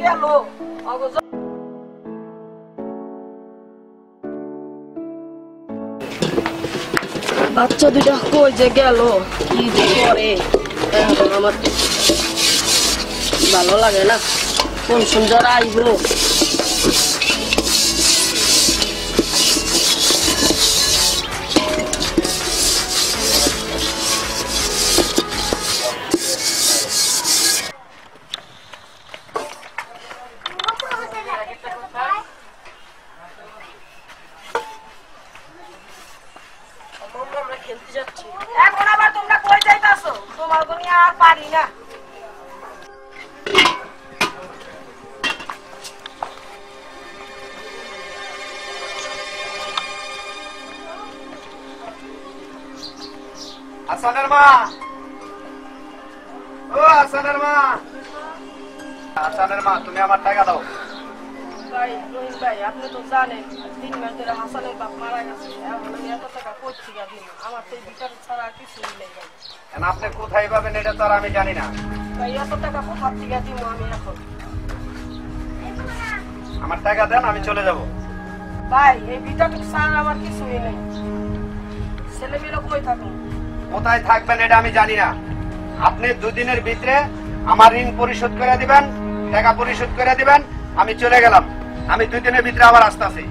গেল বাচ্চা দুইটা কই যে গেল কি যে করে আমার ভালো লাগে না কোন সুন্দর আইবো খেলতে যাচ্ছি এখন আবার তোমরা কই যাইতাছো তোমার গনি আর পারি না হাসানের মা ও হাসানের মা হাসানের মা তুমি আমার টাকা দাও ভাই রহিম ভাই আপনি তো জানেন 3 মাস ধরে হাসানের বাপ মারা গেছে এখন আমি এত টাকা কই থেকে দিই আমার তো বিচার ছাড়া কিছু নেই ভাই এখন আপনি কোথায় পাবেন এটা তো আর আমি জানি না ভাই এত টাকা কোথা থেকে দিব আমি এখন আমার টাকা দেন আমি চলে যাব ভাই এই ভিটাটুক ছাড়া আমার কিছুই নেই ছেলে মেয়ে কই থাকুন কোথায় থাকবেন এটা আমি জানি না আপনি 2 দিনের ভিতরে আমার ঋণ পরিশোধ করে দিবেন টাকা পরিশোধ করে দিবেন আমি চলে গেলাম আমি 2 দিনের ভিতরে আবার আসতেছি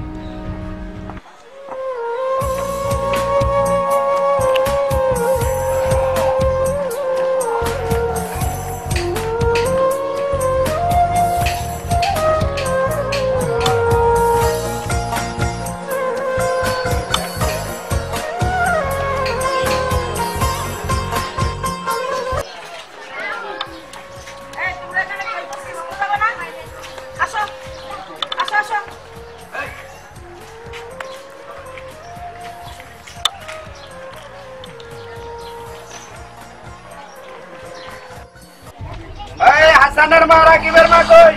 হাসানের মা রাকিবের মা কই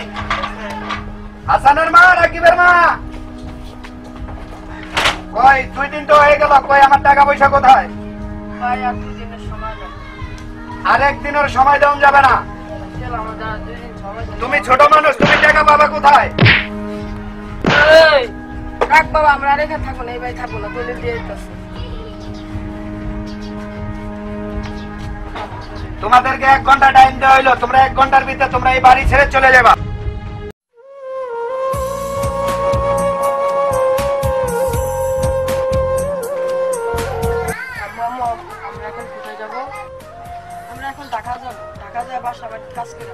হাসানের মা রাকিবের মা কই 2 দিন তো হয়ে গেল কই আমার টাকা পয়সা কোথায় ভাই আর 2 দিনের সময় দাও আরেক দিনের সময় দেওয়া যাবে না চল আমরা 2 দিন সময় দাও তুমি ছোট মানুষ তুমি টাকা পাবা কোথায় এই কাক বাবা আমরা রেখে থাকবো না এই ভাই থাকবো না বলে দিয়ে দিতেছে তোমাদেরকে 1 ঘন্টা টাইম দেওয়া হইলো তোমরা 1 ঘন্টার ভিতরে তোমরা এই বাড়ি ছেড়ে চলে যাবা আমরা এখন কোথায় যাব আমরা এখন ঢাকা যাব ঢাকা যায় বাসা বাড়ি কাজ করে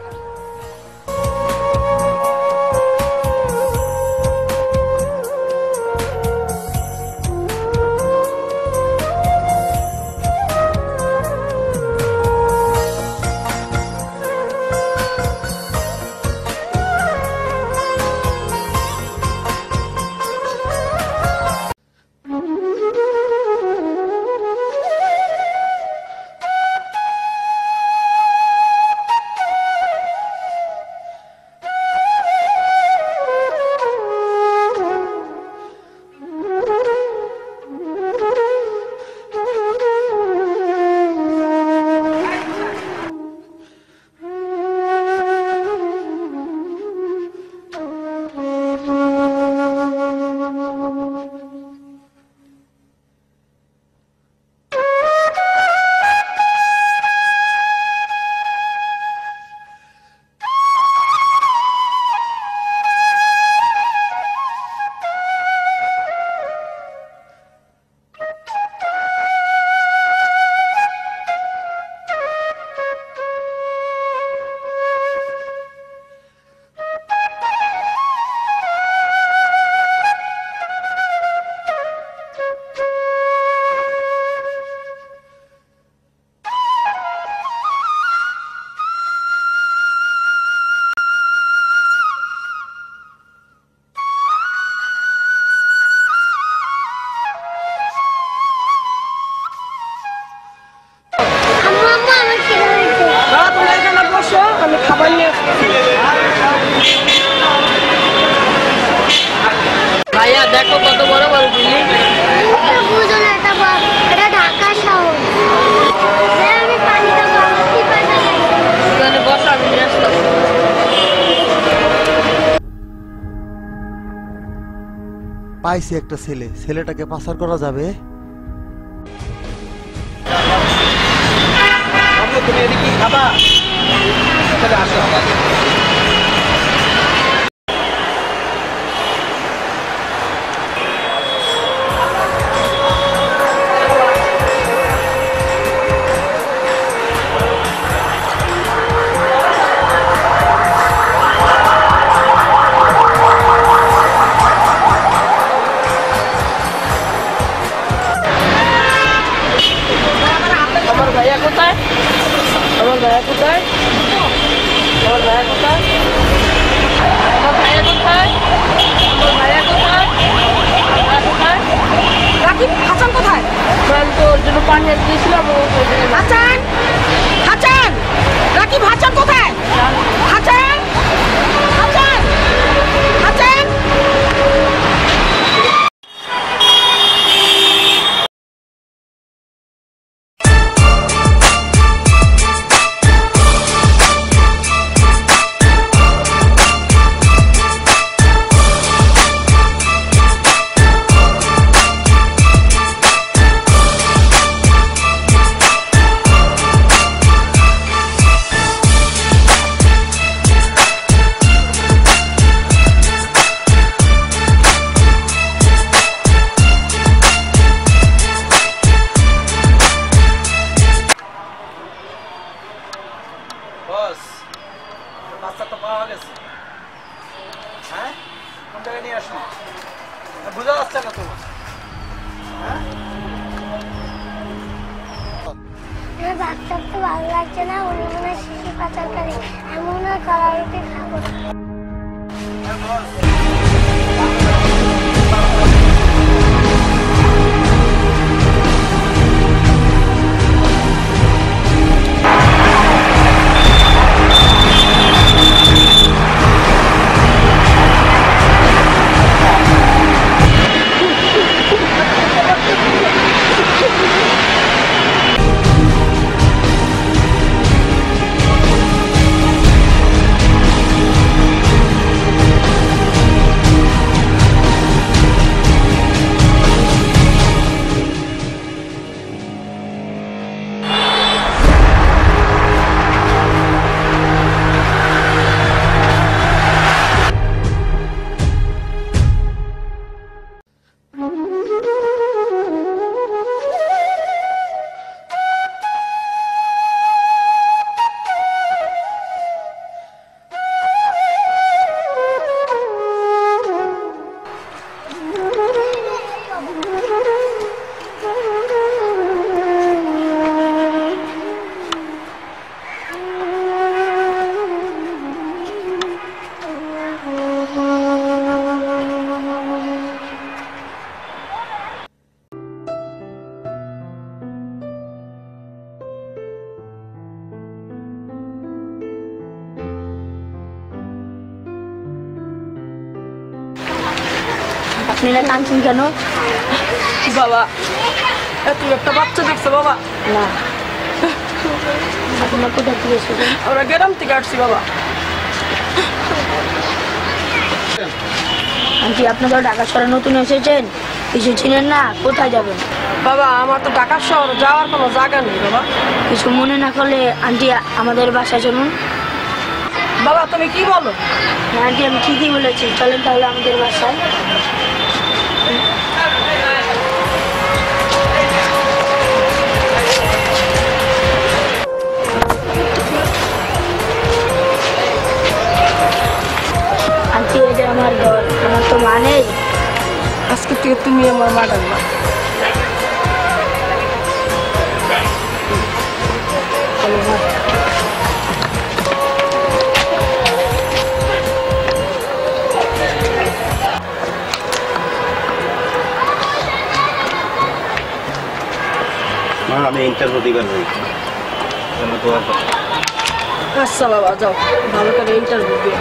পাইছি একটা ছেলে, ছেলেটাকে পাচার করা যাবে? তুমি এদিকে খাবা? তাহলে আসো। আমার ভাইয়া কোথায়? আমার ভাইয়া কোথায়? আমার ভাইয়া কোথায়? আমার ভাইয়া কোথায়? আমার ভাইয়া কোথায়? আমার কোথায়? রাকিব হাসান কোথায়? আমি তো ওর জন্য পানি দিয়েছিলাম। হাসান, হাসান, রাকিব হাসান কোথায়? হাসান, হাসান, হাসান। বস, বাচ্চা তো পাওয়া গেছে। হ্যাঁ, কোন জায়গায় নিয়ে আসুন? বোঝা যাচ্ছে না তো। আমার বাচ্চার তো ভালো লাগছে না, উনি মনে হয় শিশু পাচারকারী। আমি মনে হয় কলা রুটি খাবো না। আপনি না কাঁদছেন কেন? বাবা, তুই একটা বাচ্চা দেখছো বাবা? না, আপনার কোথা থেকে এসেছেন? আমরা গ্রাম থেকে আসছি বাবা। আন্টি, আপনি তো ঢাকা শহরে নতুন এসেছেন, কিছু চিনেন না, কোথায় যাবেন? বাবা, আমার তো ঢাকা শহর যাওয়ার কোনো জায়গা নেই বাবা। কিছু মনে না করলে আন্টি আমাদের বাসায় চলুন। বাবা, তুমি কি বলো? হ্যাঁ আন্টি, আমি ঠিকই বলেছি, চলেন তাহলে আমাদের বাসায়। আন্টি, এটা আমার ঘর, আমার তো মা নেই। আজকে থেকে তুমি আমার মা ডাকবা। আমি ইন্টারভিউ দিবার হই। আচ্ছা বাবা, যাও ভালো করে ইন্টারভিউ দিও।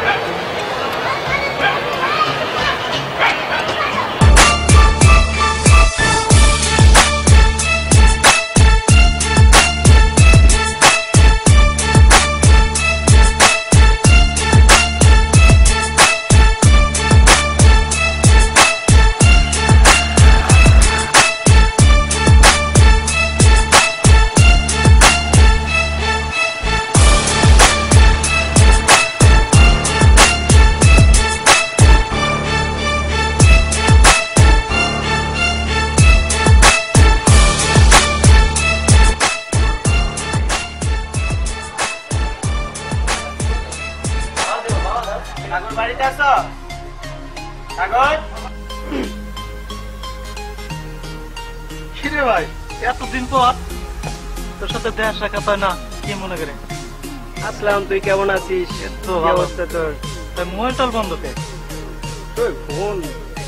বাড়িতে আছো? সাগর? কিরে ভাই, এতদিন পর তোর সাথে দেখা সাক্ষাৎ হয় না, কি মনে করে? আসলাম, তুই কেমন আছিস? তো কি ভালো। অবস্থা তোর? তাই মোবাইলটাল বন্ধ কে? তোর ফোন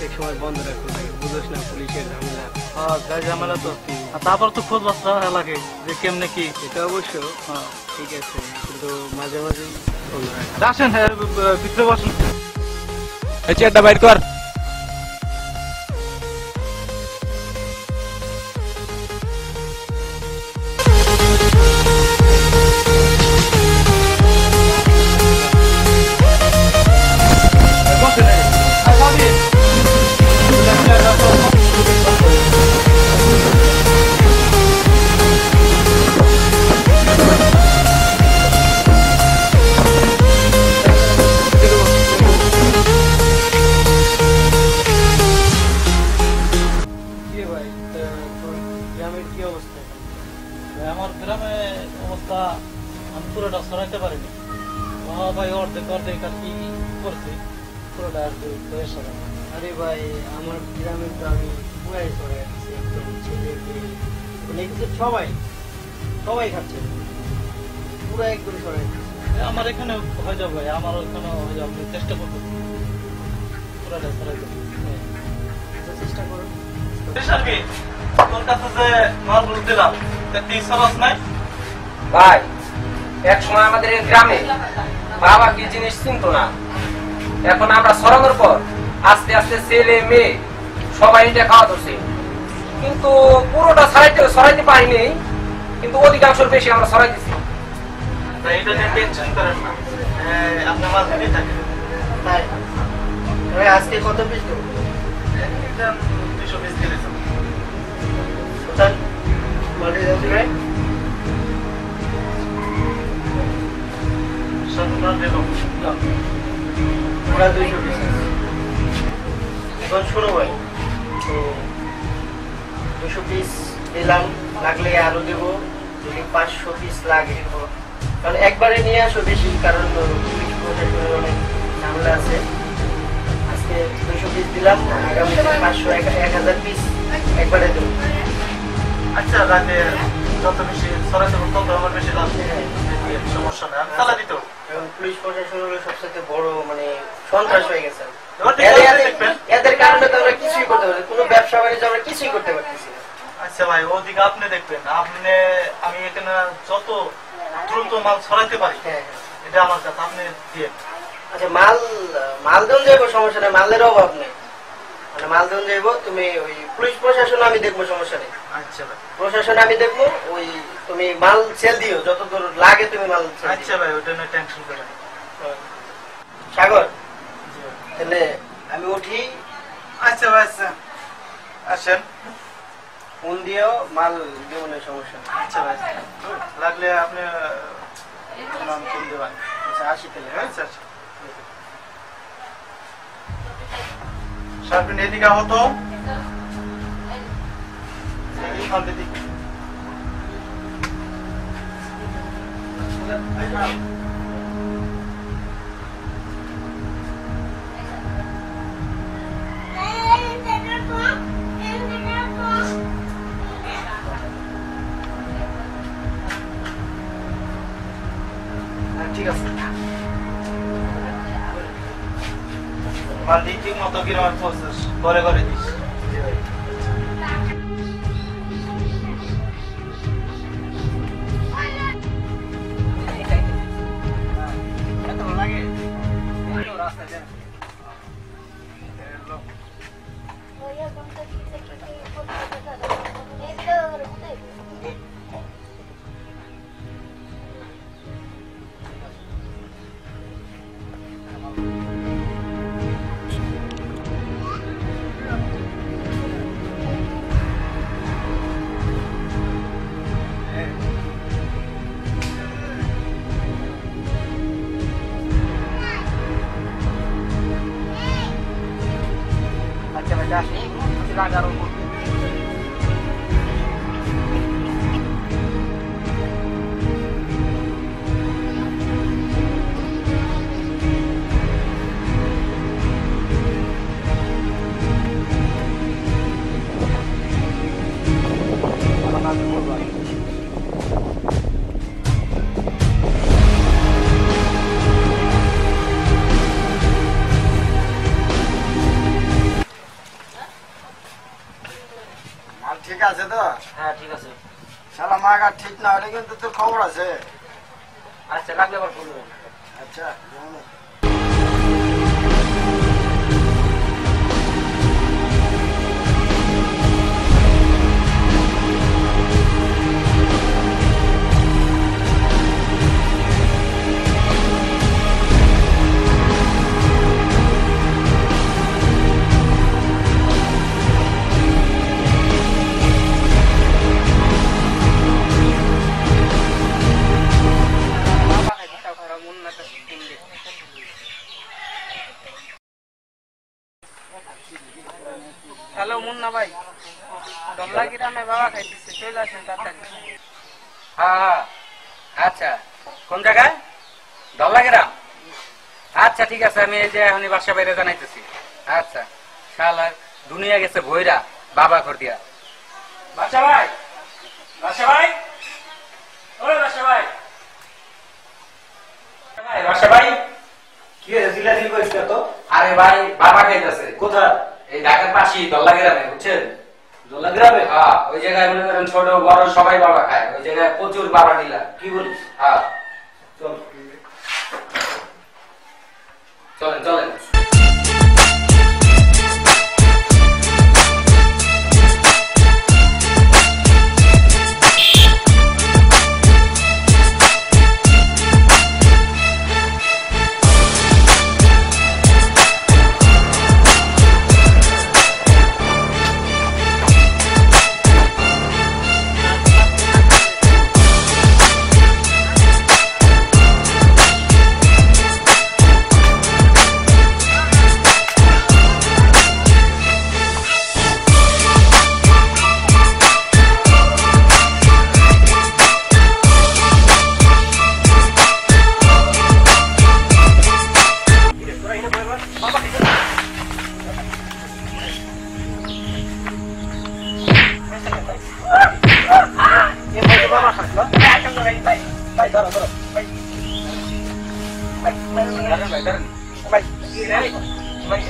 এক সময় বন্ধ রাখতে লাগে, বুঝোস না পুলিশের ঝামেলা। হ্যাঁ, যাই ঝামেলা তো। আর তারপর তো খোঁজ বার্তা লাগে যে কেমনে কি। এটা অবশ্য হ্যাঁ, ঠিক আছে, কিন্তু মাঝে মাঝে ফোন রাখ। আসেন, হ্যাঁ, ভিতরে বসেন। চেয়ারটা বাইর কর। কি ভাই, তোর গ্রামের কি অবস্থা এখন? ভাই, আমার গ্রামে অবস্থা আমি পুরোটা সরাইতে পারিনি। বাবা ভাই অর্ধেক অর্ধেক আর কি করছে, পুরোটা আর কি হয়ে সরাই। আরে ভাই, আমার গ্রামে তো আমি পুরাই সরে যাচ্ছি, একদম ছেলে মেয়ে মানে কিছু সবাই সবাই খাচ্ছে, পুরো একদম সরে যাচ্ছে। আমার এখানে হয়ে যাবে ভাই, আমার ওখানে হয়ে যাবে, আমি চেষ্টা করবো পুরোটা সরাইতে। চেষ্টা করো। তোর কাছে যে মালগুলো দিলাম, তুই সরাস নাই? ভাই, এক সময় আমাদের এই গ্রামে বাবা কি জিনিস চিনতো না। এখন আমরা সরানোর পর আস্তে আস্তে ছেলে মেয়ে সবাই এটা খাওয়া ধরছে, কিন্তু পুরোটা সরাইতে পারিনি, কিন্তু অধিকাংশ বেশি আমরা সরাই দিচ্ছি। এটা নিয়ে টেনশন করেন না, আপনার মাল দিয়ে থাকে। তাই তবে আজকে কত পিস দেবো? 220 দিয়েছেন। কোথায় মাটি যাচ্ছি ভাই? পুরা 200 পিস আছে। এখন শোনো ভাই, তো 200 পিস দিলাম, লাগলে আরো দেবো, যদি 500 পিস লাগে। কারণ একবারে নিয়ে আসো বেশি, কারণ পুলিশ প্রশাসনের অনেক ঝামেলা আছে। আজকে 200 পিস দিলাম, আগামীতে 500 1000 পিস একবারে দেবো। আচ্ছা, রাতে যত বেশি সরাইতে তত আমার বেশি লাভ। সমস্যা নেই, আমি তালা দিতে। এবং পুলিশ প্রশাসন হলো সবচেয়ে বড় মানে সন্ত্রাস হয়ে গেছে। এদের কারণে তো আমরা কিছুই করতে পারি, কোনো ব্যবসা বাণিজ্য আমরা কিছুই করতে পারতেছি না। আচ্ছা ভাই, ওদিকে আপনি দেখবেন, আমি এখানে যত দ্রুত মাল ছড়াইতে পারি, হ্যাঁ, এটা আমার কাছে, আপনি দিয়ে। আচ্ছা, মাল দেন যাইবো, সমস্যা নেই, মালের অভাব নেই, মানে মাল দেন যাইবো। তুমি ওই পুলিশ প্রশাসন আমি দেখবো, সমস্যা নেই। আচ্ছা ভাই, প্রশাসন আমি দেখবো, ওই তুমি মাল সেল দিও, যত দূর লাগে তুমি মাল সেল দিও। আচ্ছা ভাই, ওটা নিয়ে টেনশন করেন না। সাগর, তাহলে আমি উঠি। আচ্ছা ভাই, আচ্ছা, আসেন। ফোন দিও, মাল জীবনের সমস্যা নেই। আচ্ছা ভাই, লাগলে আপনি নাম ফোন দেবেন। আচ্ছা, আসি তাহলে। আচ্ছা, আচ্ছা। সার্বিন এদিকে হতো ঠিক আছে। মাল দিয়ে ঠিক মতো কিরকম পৌঁছাস, ঘরে ঘরে দিস। আছে তো? হ্যাঁ ঠিক আছে। শালা মাগা ঠিক না হলে কিন্তু তোর খবর আছে। আচ্ছা লাগলে আবার বলবেন। আচ্ছা হ্যালো মুন্না ভাই, দমলা গ্রামে বাবা খাইতেছে, চলে আসেন তাড়াতাড়ি। হ্যাঁ আচ্ছা, কোন জায়গায়? দল্লা গ্রাম। আচ্ছা ঠিক আছে, আমি এই যে এখন বাসা বাইরে জানাইতেছি। আচ্ছা শালা দুনিয়া গেছে ভৈরা বাবা ঘর দিয়া। বাসা ভাই, বাসা ভাই, ওরে বাসা ভাই, বাসা ভাই। কি হয়েছে? চিল্লাচিল্লি করিস না তো। আরে ভাই বাবা খাইতেছে। কোথায়? এই ঢাকার পাশেই দল্লা গ্রামে, বুঝছেন? দোলা গ্রামে? হ্যাঁ, ওই জায়গায় মনে করেন ছোট বড় সবাই বাবা খায়। ওই জায়গায় প্রচুর বাবা ডিলার। কি বলিস? হ্যাঁ চল চলেন চলেন।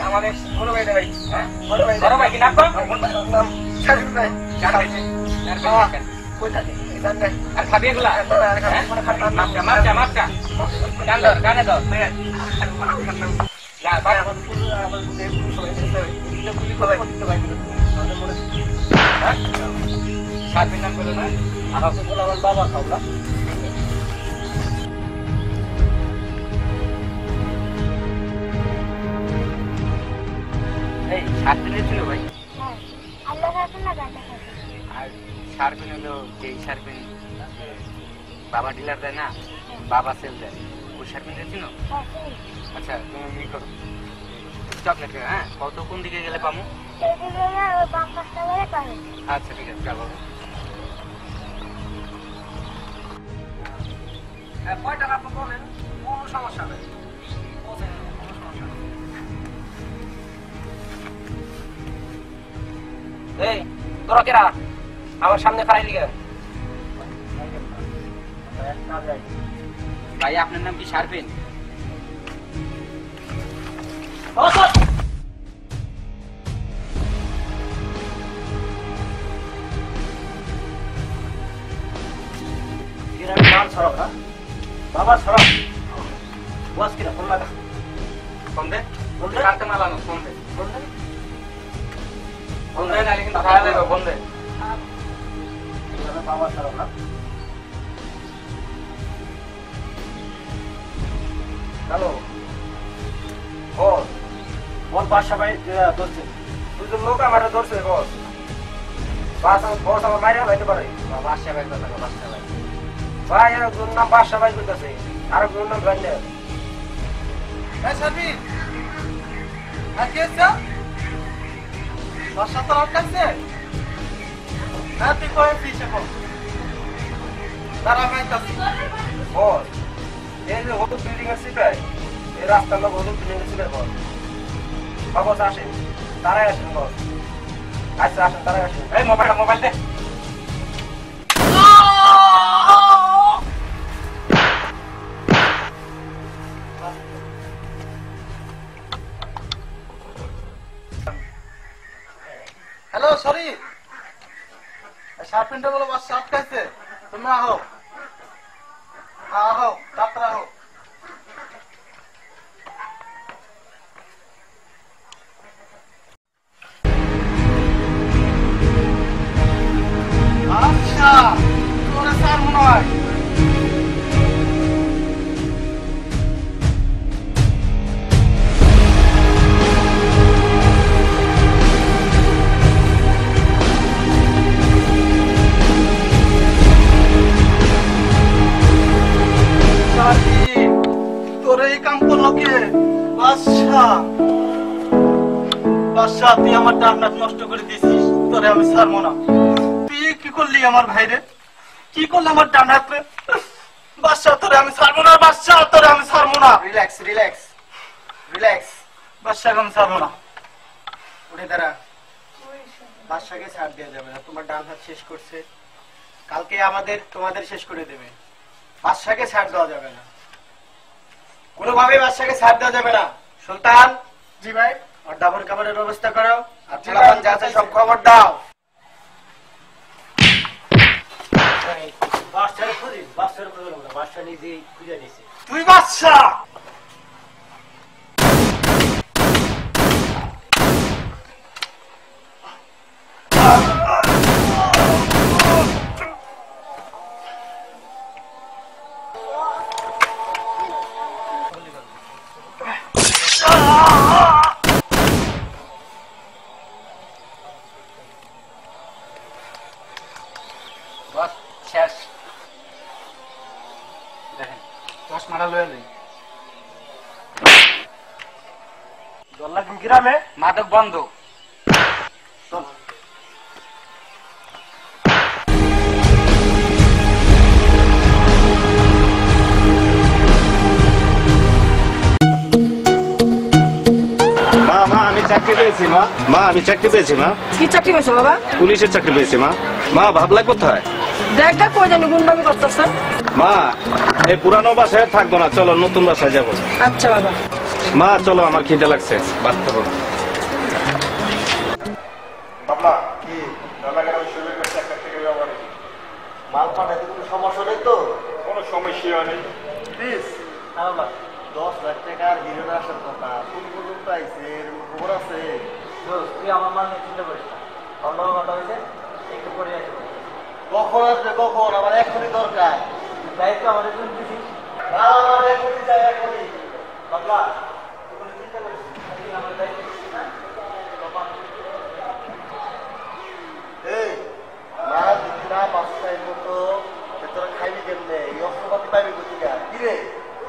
আমাদের বড় ভাই ভাই, বড় ভাই কি নাম? আর খাবি এগুলা? মারচা মারচা গান ধর, গানে ধর। সাতবির নাম বলো না? আমার বাবা খাওয়া। এই সাতবিনের ছিল ভাই। হ্যাঁ, আল্লাহ রাখুন না গাঁজা খাবে। আর সারবিন হলো যেই সারবিন বাবা ডিলার দেয় না, বাবা সেল দেয়, ওই সারবিনটা ছিল। হ্যাঁ, সেই। আচ্ছা তুমি করো চকলেট। হ্যাঁ, কত কোন দিকে গেলে পাবো? সেদিকে না ওই বাম পাশটা গেলে পাবে। আচ্ছা ঠিক আছে, চলো। কয়টা আপনি বলেন, কোনো সমস্যা নেই। এই তোরা কেরা আমার সামনে খারাই লিখে? ভাই আপনার নাম কি সারবিন? বাবা সরব বস কিনা ফোন লাগা। ফোন দে, ফোন দে, কাটতে মালানো, ফোন দে, ফোন দে, ফোন দে, নাহলে কিন্তু খারাপ দেবে, ফোন দে। বাবা সরব না। হ্যালো বস, বল বাসা ভাই ধরছে। দুজন লোক আমার ধরছে বস। বস আমার মাইরা হইতে পারে। বাদশা ভাই কথা, বাদশা ভাই। ভাই আর একজন নাম বাসা ভাই করতেছে, আর একজন নাম রান্না। সাবি আর কে আছে? বাসা তো আটকাছে। হ্যাঁ তুই কই পিছে কর, তারা মাইতাছে। বস এই যে হলুদ বিল্ডিং এর সিপাই, এই রাস্তার লোক হলুদ বিল্ডিং এর সিপাই বস। বস আসেন, তারাই আসেন বস। আচ্ছা আসেন, তারাই আসেন। এই মোবাইল, মোবাইল দে। হ্যালো সরি, সার্পেন্টটা বলো বাস আটকাইছে, তুমি আহো আহো ডাক্তার আহো। আচ্ছা তোরা স্যার মনে হয় তোর এই কাম করলো কে? বাদশাহ, বাদশাহ তুই আমার ডান্ডাত নষ্ট করে দিয়েছিস, তোরে আমি ছাড়বো না। তুই কি করলি আমার ভাইরে? কি করলি আমার ডান্ডাত রে? বাদশাহ তোরে আমি ছাড়বো না, বাদশাহ তোরে আমি ছাড়বো না। Relax relax relax. বাদশাহ আমি ছাড়বো না। উঠে দাঁড়া। বাদশাকে ছাড় দেওয়া যাবে না, তোমার ডান হাত শেষ করছে, কালকে তোমাদের শেষ করে দেবে। বাদশাকে ছাড় দেওয়া যাবে না, কোনোভাবেই বাদশাকে ছাড় দেওয়া যাবে না। সুলতান। জি ভাই। আর ডাবর কাপড়ের ব্যবস্থা করো, আর ছেলেপান যা আছে সব খবর দাও। বাদশারে খুঁজি, বাদশার খুঁজে না, বাদশা নিজেই খুঁজে দিছে। তুই বাদশাহ? শেষ। দেখেন দশ মারা লয়ে নেই। গ্রামে মাদক বন্ধ। চল। আমি চাকরি পেয়েছি মা। আমি চাকরি পেয়েছি মা। কি চাকরি পেয়েছো বাবা? পুলিশের চাকরি পেয়েছি মা। ভাবলা কোথায়? দেখ দেখ কই জানি গুন্ডামি করতেছে। মা এই পুরানো বাসায় থাকবো না, চলো নতুন বাসায় যাবো। আচ্ছা বাবা। মা চলো, আমার খিদে লাগছে, বাঁচতে হবে। মাল পাঠাতে কোনো সমস্যা নেই তো? কোনো সমস্যা নেই। প্লিজ 10 লাখ টাকার হিরোর আসার কথা কোন পর্যন্ত আইছে, এরকম খবর আছে? তুই আমার মান নিয়ে চিন্তা করিস না, অন্য কথা হয়েছে একটু পরে আসবো। কখন আসবে? কখন? আমার এখনই দরকার। দায়িত্ব আমাদের জন্য দিছিস। আমার এখনই চাই, এখনই। বাবা তুমি চিন্তা করিস না, আমার দায়িত্ব এই মা যদি না বাচ্চার মতো তোরা খাইবি কেমনে? এই অস্ত্রপাতি পাইবি কোথেকে? কি রে?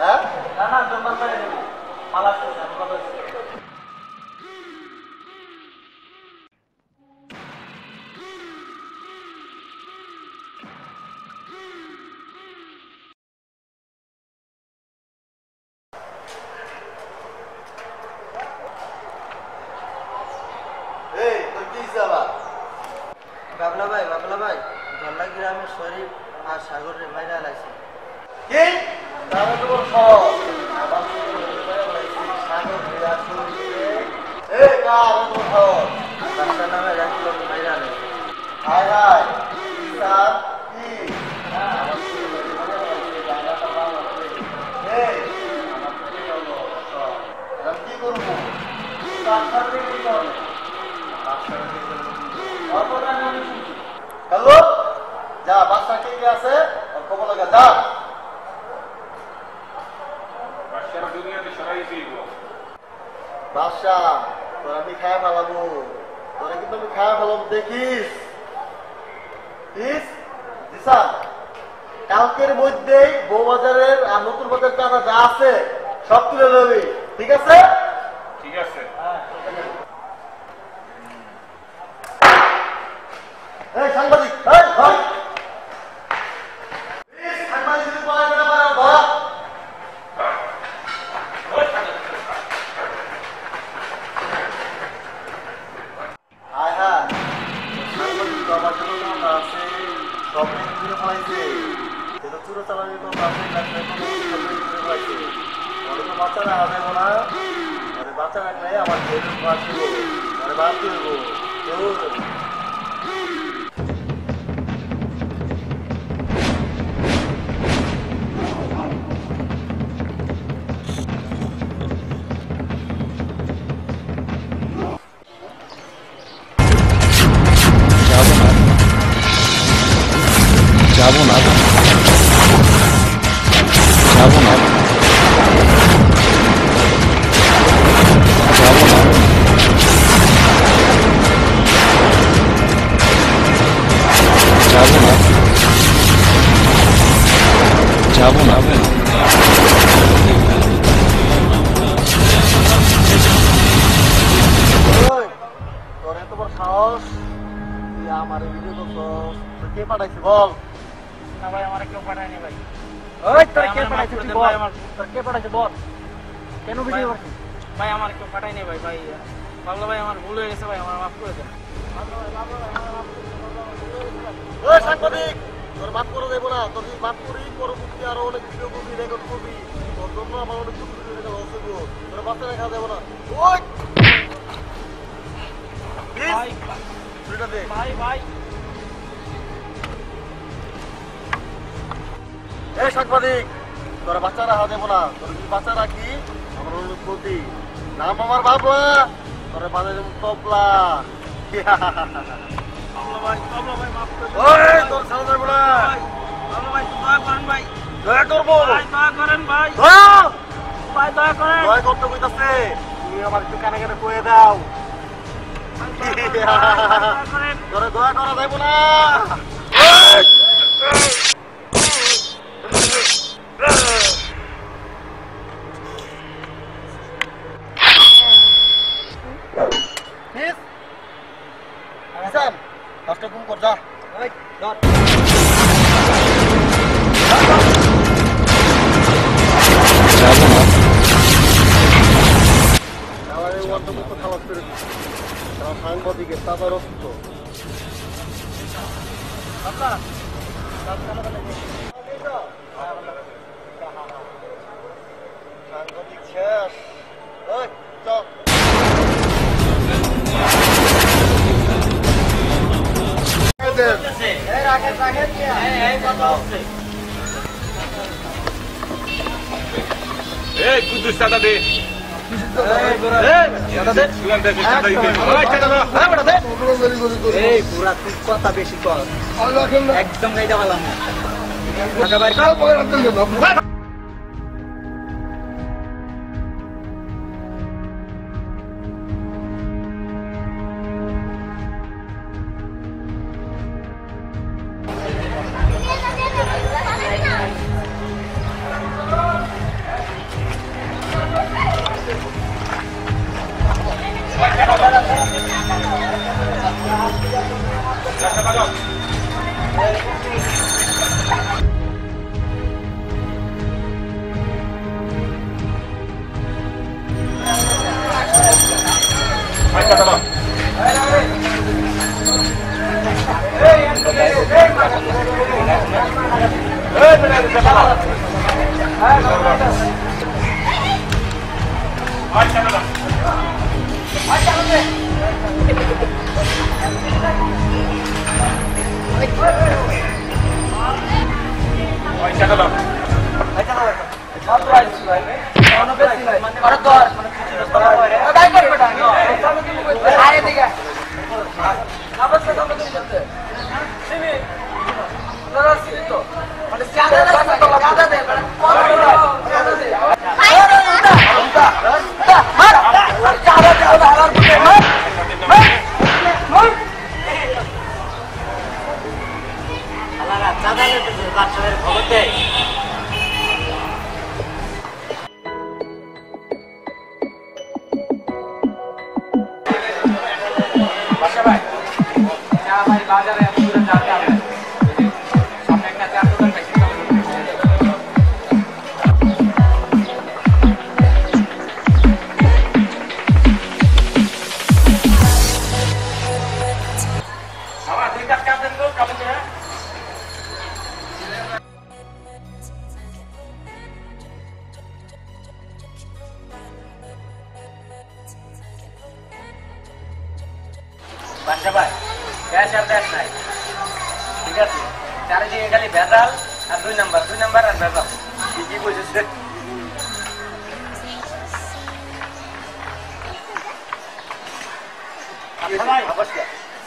হ্যাঁ না না জন্মান পাই পালাস করছে আমি কথা হচ্ছে। এই তোর কি যাবা? বাবলা ভাই গল্লা গ্রামের শরীফ আর সাগরের মাইরা লাগছে। কি? তাহলে তো বল সব আমার সাগর বিরাট শরীরে এই কার কোথাও রাস্তা নামে রাখলো মাইরা লাগছে। হায় হায় স্যার কি? এই আমি কি করবো? হ্যালো, যা বাচ্চা কে কে আছে খবর লাগা, যা। বাদশা তোর আমি খায়া ফেলাবো, তোরা কিন্তু আমি খায়া ফেলাবো, দেখিস। কালকের মধ্যেই বউবাজারের আর নতুন বাজার যা আছে সব তুলে নেবি, ঠিক আছে? ঠিক আছে। এই সাংবাদিক, সাংবাদিক বাচ্চারা হবে না, বাচ্চা রাখলে আমার বাঁচবো, বাদ দেবো। যাবো না যাবো না যাবো না যাবো না যাবো না তোর এত বড় সাহস তুই আমার ভিডিও করছস কে পাঠাইছে বল না ভাই আমার কেউ পাঠায়নি ভাই ওই তোর কে পাঠাইছে তুই বল তোর কে পাঠাইছে বল কেন ভিডিও করছিস ভাই আমার কেউ পাঠায়নি ভাই ভাই পাগলা ভাই আমার ভুল হয়ে গেছে ভাই আমার মাফ করে দেন ওই সাংবাদিক তোর মাফ করে দেবো না তোর মাফ করি পরবর্তী আরো অনেক ভিডিও করবি রেকর্ড করবি তোর জন্য আমার অনেক ছোট ছোট রেকর্ড লস হইব তোর বাচ্চা দেখা দেবো না ওই ভাই ছুরিটা দে ভাই ভাই এই সাংবাদিক তোর বাচ্চা রাখা দেবো না তোর যদি বাচ্চা রাখি আমার অনুরোধ করতি নাম আমার বাবা তোর বাজারে যেমন তবলা পাগলা ভাই মাফ করে দেন ওই তোর সামনে যাবো না পাগলা ভাই দয়া করেন ভাই দয়া করবো ভাই দয়া করেন ভাই দয়া ভাই দয়া করেন দয়া করতে কইতাছে তুমি আমার একটু কানে কানে কয়ে দাও দয়া করেন তোরে দয়া করা যাইব না মিস হাসান কষ্ট কম কর যা ওই ধর যাবো না আমার এই অন্তর্ভুক্ত খালাস করে দিচ্ছি তারা সাংবাদিকের তাদারত্ব সাংবাদিক শেষ ওই চল এই রাখেন রাখেন এই কথা হচ্ছে এই কুদ্দুস টাকা দে এই পুরা তুই কথা বেশি কর একদম গাইতে পারলাম না টাকা বাইর কর বাচ্চা ভাই গ্যাস আর গ্যাস নাই ঠিক আছে চারিদিকে খালি ভেজাল আর দুই নাম্বার আর ভেজাল কি বুঝেছে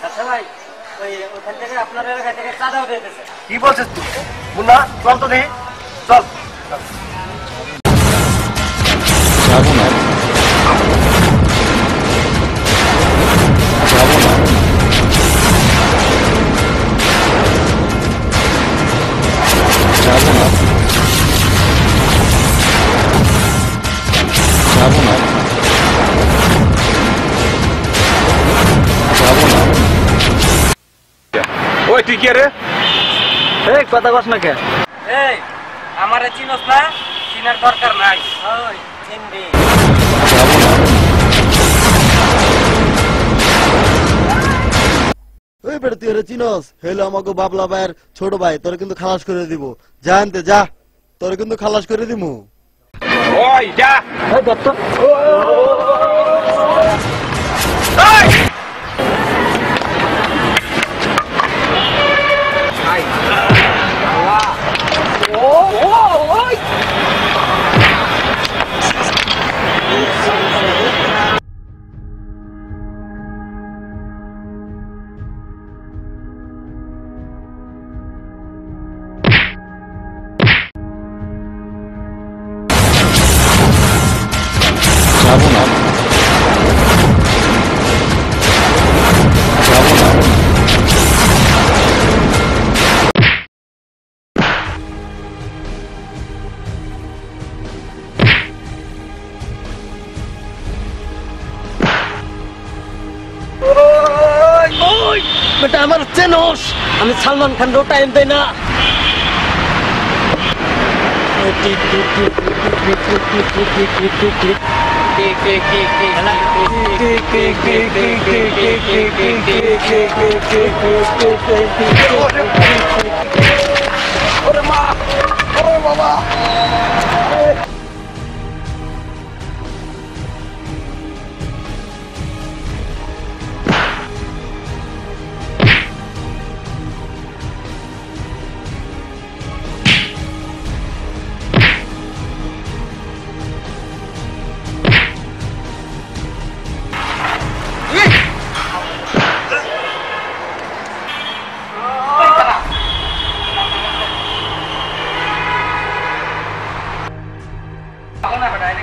আচ্ছা ভাই ওখান থেকে আপনার এলাকা থেকে চাঁদা উঠে দিতেছে। কি বলছিস তুই মুন্না? চল তো দেখি, চল। যাবো না, যাবো না, যাবো না, যাবো না, যাবো না। ওই তুই কে রে? এই কথা কস না কে? এই আমারে চিনোস না? চিনার দরকার নাই। ওই চিনবি। যাবো না, ওই বেটা তুই এরে চিনস? হেলো আমাকে বাবলা ভাইয়ের ছোট ভাই, তোরে কিন্তু খালাস করে দিব। যা আনতে যা, তোরে কিন্তু খালাস করে দিমু। ওই যা। এই দত্ত, যাবো না, যাবো না, বেটা আমার চেনস? আমি সালমান খান রো টাইম দেয় না।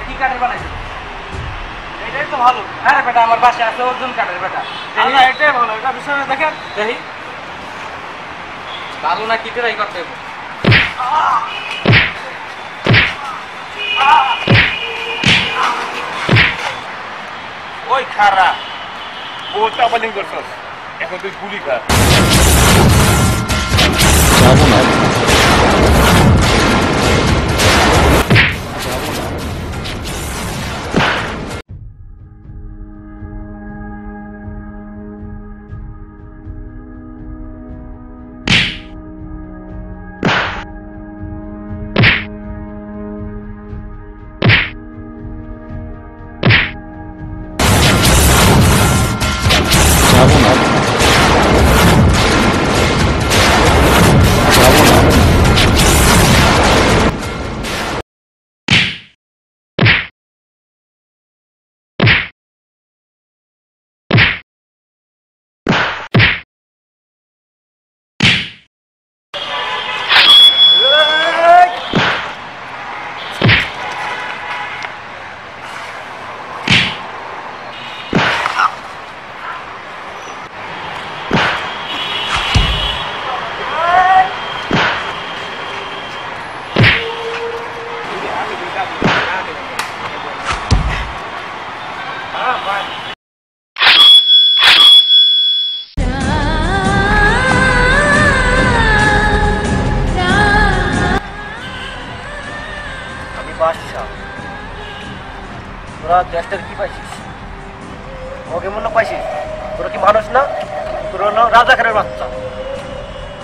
কি কাঠের বানাইছে? এটাই তো ভালো। হ্যাঁ বেটা, আমার বাসায় আছে অর্জুন কাঠের বেটা। এটাই ভালো, এটা বিষয় দেখেন দেখি ভালো না কি ট্রাই করতে হবে। ওই খারা বলটা বালিং করছস, এখন তুই গুলি খা। যাবো না, যাবো না, যাবো না, আমি বাদশা। তোরা দেশটার কি পাইছিস? ওকে মনে পাইছিস? তোরা কি মানুষ না? তোরা হলো রাজাকারের বাচ্চা।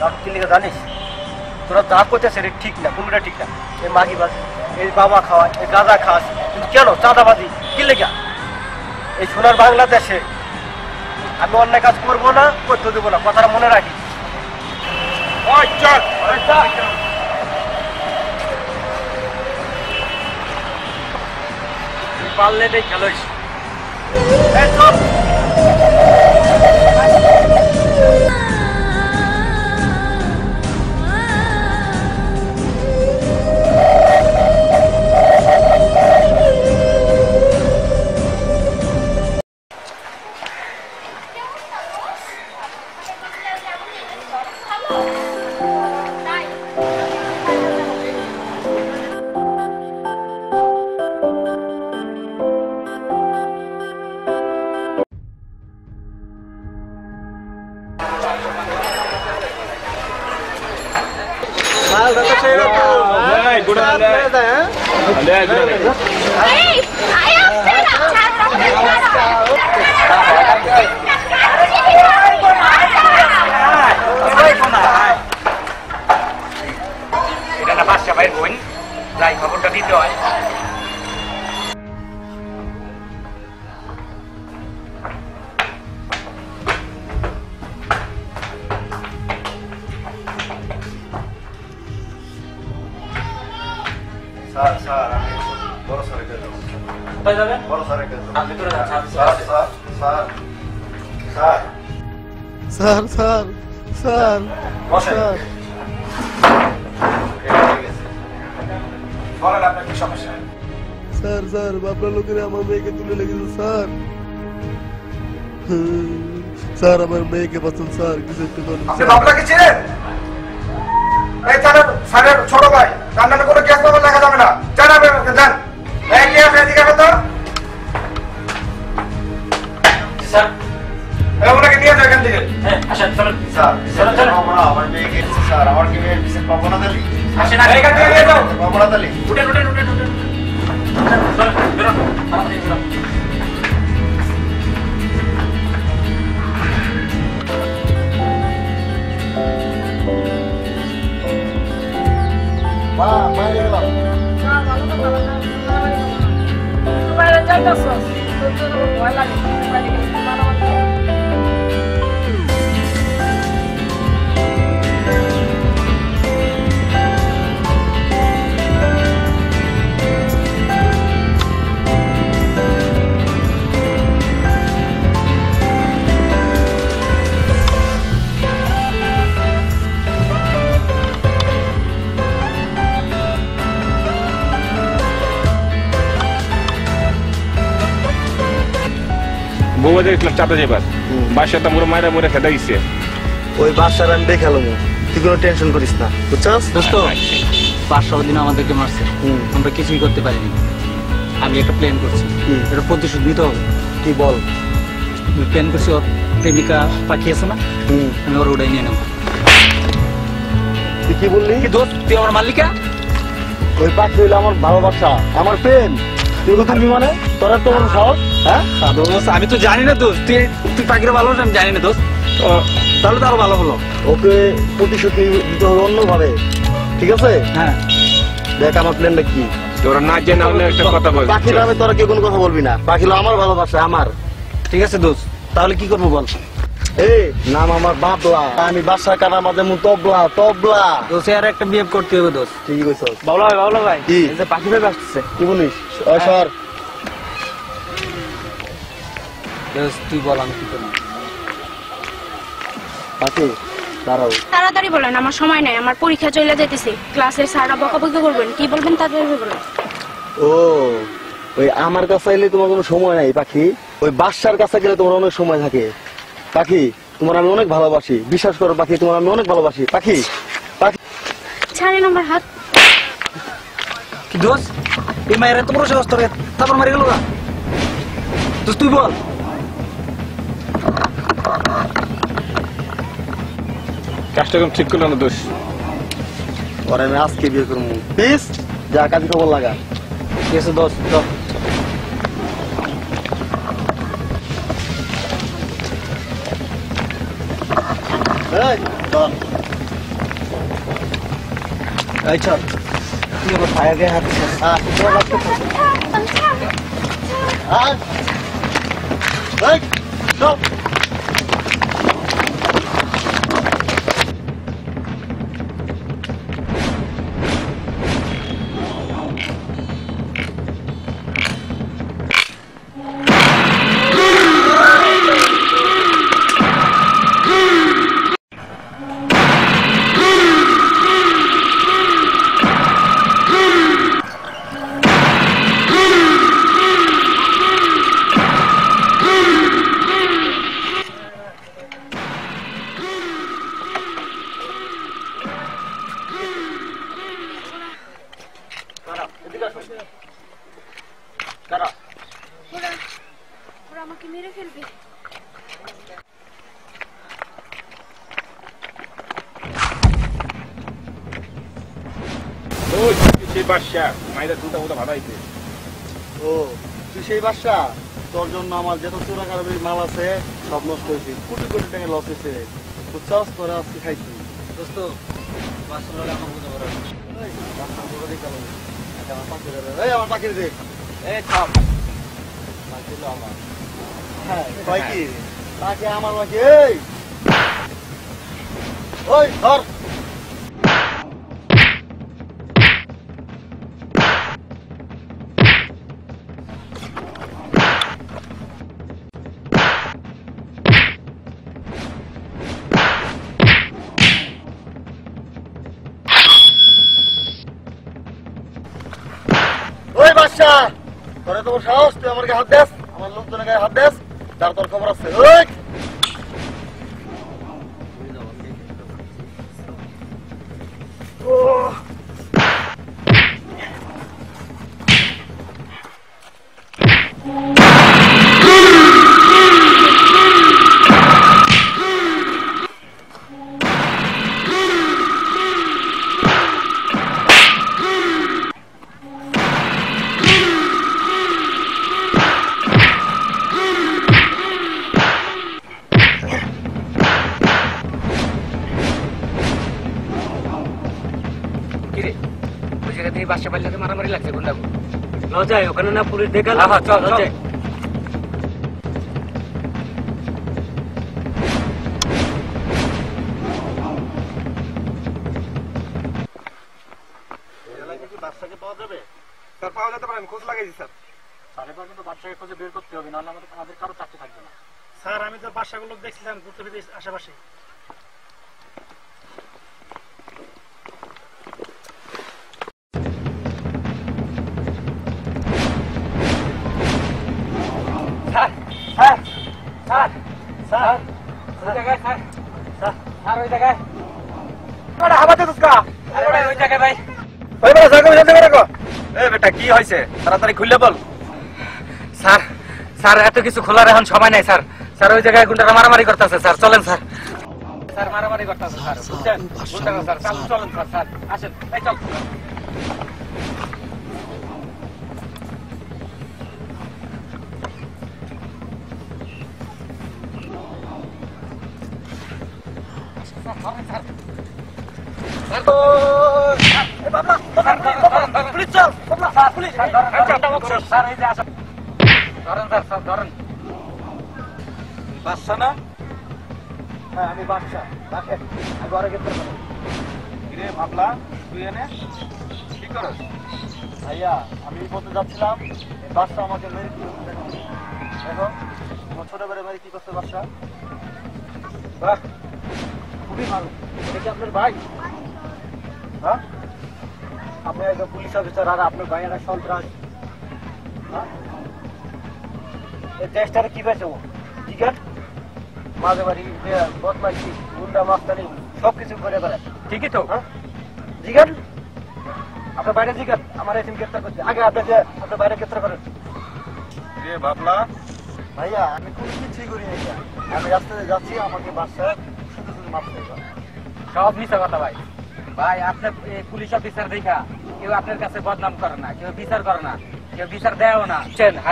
রাজু কি লিখে জানিস? তোরা যা করতেছে এটা ঠিক না, কোনটা ঠিক না। এই মাগিবাজি, এই বাবা খাওয়া, এই গাঁজা খাওয়াস, কিন্তু কেন চাঁদাবাজি কি লেগা? এই সোনার বাংলাদেশে আমি অন্যায় কাজ করবো না, করতে দেবো না, কথাটা মনে রাখিস। ওই চল। পারলে নেই খেলোইস। এই চল। এটা না বাচ্চা ভাই বোন যাই খবরটা দিতে হয়। স্যার স্যার আমি বড় স্যারের কাছে যাবো। কোথায় যাবেন? বড় স্যারের কাছে যাবো। আপনি ভিতরে যান। Sir sir sir sir sir sir sir বসেন। স্যার বলেন আপনার কি সমস্যা? স্যার স্যার বাপরা লোকেরা আমার মেয়েকে তুলে লেগেছে স্যার। স্যার আমার মেয়েকে বাঁচান স্যার, কিছু একটু করুন আপনি স্যার। বাবলাকে চিনেন? এই স্যারের স্যারের ছোট ভাই, তার নামে কোনো কেস পেপার লেখা যাবে না। যান আপনি যান। এই কে আছে এদিকে আসেন তো। স্যার এই ওনাকে নিয়ে যাও এখান থেকে। হ্যাঁ আসেন চলেন। স্যার চলেন চলেন। আমরা আমার মেয়েকে স্যার আমার কি মেয়ের বিশেষ পাবো না তালি? আসেন এখান থেকে নিয়ে যাও। পাবো না তালি? উঠেন উঠেন উঠেন উঠেন। চলেন বেরোন। তাড়াতাড়ি বেরোন। মা বাইরে গেলাম। বাইরে যাইতাছস তোর জন্য ভয় লাগে বাইরে গেলে মারামারি হবে। বউদের ক্লাব চাপে যাবার বাসাটা মোর মায়েরা মোরে খেতে গেছে। ওই বাসার আমি দেখালো, তুই কোনো টেনশন করিস না, বুঝছস? দোস্ত 500 দিন আমাদেরকে মারছে, আমরা কিছুই করতে পারিনি। আমি একটা প্ল্যান করছি, এটা প্রতিশোধ নিতে হবে। কি বল? আমি প্ল্যান করছি, ওর প্রেমিকা পাখি আছে না, আমি ওর ওটাই নিয়ে নেব। তুই কি বললি? কি দোস্ত, তুই আমার মালিকা? ওই পাখি হইলো আমার ভালোবাসা, আমার প্রেম। তুই কথা মানে তোরা তো বড় সাহস? হ্যাঁ দোস্ত আমি তো জানি না দোস্ত, তুই পাখিরা ভালোবাসা আমি জানি না দোস্ত। তাহলে তো আরো ভালো হলো। ওকে প্রতিশোধ দিতে হবে অন্যভাবে, ঠিক আছে? হ্যাঁ দেখ আমার প্ল্যানটা কি। তোরা না জেনে অন্য একটা কথা বল। পাখির নামে তোরা কেউ কোনো কথা বলবি না, পাখি হলো আমার ভালোবাসা, আমার। ঠিক আছে দোস্ত, তাহলে কি করবো বল? এই নাম আমার বাবলা, আমি বাসা কাটা মাঝে মু তবলা তবলা। দোস্ত আর একটা বিহেভ করতে হবে দোস্ত। ঠিকই কইছস। বাবলা ভাই কি? এই যে পাখি ভাই আসতেছে। কি বলিস? ওই সর। দোস্ত তুই বল আমি কি করবো? পাখি দাঁড়াও। তাড়াতাড়ি বলেন, আমার সময় নাই, আমার পরীক্ষা চলে যেতেছে। ক্লাসের স্যাররা বকাবকি করবেন, কি বলবেন তাড়াতাড়ি বলেন। ও ওই আমার কাছে এলে তোমার কোনো সময় নাই পাখি, ওই বাসার কাছে গেলে তোমার অনেক সময় থাকে। পাখি তোমার আমি অনেক ভালোবাসি, বিশ্বাস করো পাখি, তোমার আমি অনেক ভালোবাসি। পাখি পাখি ছাড়েন আমার হাত। কি দোস্ত, এই মায়ের এত বড় সাহস তোর, তারপর মারি গেল না দোস্ত? তুই বল। কাজটা কম ঠিক করলো না দোষ। ওর আমি আজকে বিয়ে করবো, প্লিজ যা কাজে খবর লাগা। ঠিক আছে দোস্ত, চল। এই, চল। এই চল, তুই আমার ভাইয়ের গায়ে হাত দিছিস। তোরা রাখতে থাক। এই, চল। ওরা আমাকে মেরে ফেলবে। বাদশা মাইরা দুটা মতো ভালো হইছে। ও তুই সেই বাদশা, তোর জন্য আমার যত চোরা কারবারি মাল আছে সব নষ্ট হয়েছে, কোটি কোটি টাকা লস হয়েছে। বুঝছস, তোরা আজকে খাইছি। দোস্ত বাসা লগে আমার বুঝতে পারো আমার পাখির দে। এই থাম বাকিল আমার হ্যাঁ ভাই কি তাকে আমার বাকি। এই ওই ধর। ওই বাদশা, তোরে তো সাহস, তুই আমার গায়ে হাত দেস, আমার লোকজনের গায়ে হাত দেস, তার তোর খবর আছে। ওই কিরে ওই জায়গা থেকে বাসা পাল্লাতে মারামারি লাগছে গুন্ডা লজাই ওখানে না পুলিশ দেখাল। হ্যাঁ চল চল। বাদশাকে পাওয়া যাবে? স্যার পাওয়া যেতে পারে, আমি খোঁজ লাগাইছি স্যার। তাহলে কিন্তু বাদশাকে খুঁজে বের করতে হবে, নাহলে আমাদের কারো চাকরি থাকবে না। স্যার আমি তো বাসাগুলো দেখছিলাম ঘুরতে ফিরতে আশেপাশে। স্যার স্যার স্যার স্যার ওই জায়গায় স্যার স্যার ওই জায়গায় হাবাতে তুসকা ওই জায়গায় ভাই। ওই বড় সাগর জানতে পারে গো। এই বেটা কি হইছে, তাড়াতাড়ি খুলে বল। স্যার স্যার এত কিছু খোলার এখন সময় নাই স্যার। স্যার ওই জায়গায় গুন্ডারা মারামারি করতেছে স্যার, চলেন স্যার। স্যার মারামারি করতেছে স্যার, বুঝছেন? গুন্ডারা স্যার চলেন স্যার। স্যার আসেন, এই চল। বাদশা না? হ্যাঁ আমি বাদশা। রাখেন, আমি ঘরে গেতে পারবো। কিরে ভাবলা তুই এনে কি করস? ভাইয়া আমি বলতে যাচ্ছিলাম, এই বাদশা আমাকে মেরে কি করছে দেখো। আমার ছোট বেড়ে মেরে কি করছে বাদশা। বাহ, খুবই ভালো। এটা কি আপনার ভাই? হ্যাঁ, আপনি একজন পুলিশ অফিসার আর আপনার ভাই একটা সন্ত্রাস। হ্যাঁ, এই দেশটারে কি পেয়েছে ও? জিজ্ঞান মাঝে বাড়ি বদমাইশি গুন্ডা মাস্তানি সবকিছু করে বেড়ায়। ঠিকই তো। হ্যাঁ জিজ্ঞান, আপনার বাইরে জিজ্ঞান আমার এসিম গ্রেফতার করছে। আগে আপনাকে আপনার বাইরে গ্রেফতার করেন। কিরে ভাবলা? ভাইয়া আমি কোনো কিছুই করি না, আমি রাস্তাতে যাচ্ছি, আমাকে বাসা শুধু শুধু মাফ করবে। সব মিথ্যা কথা ভাই। ভাই আপনার পুলিশ অফিসার দেখা কেউ আপনার কাছে বদনাম করে না, কেউ বিচার করে না, কেউ বিচার দেয়ও না।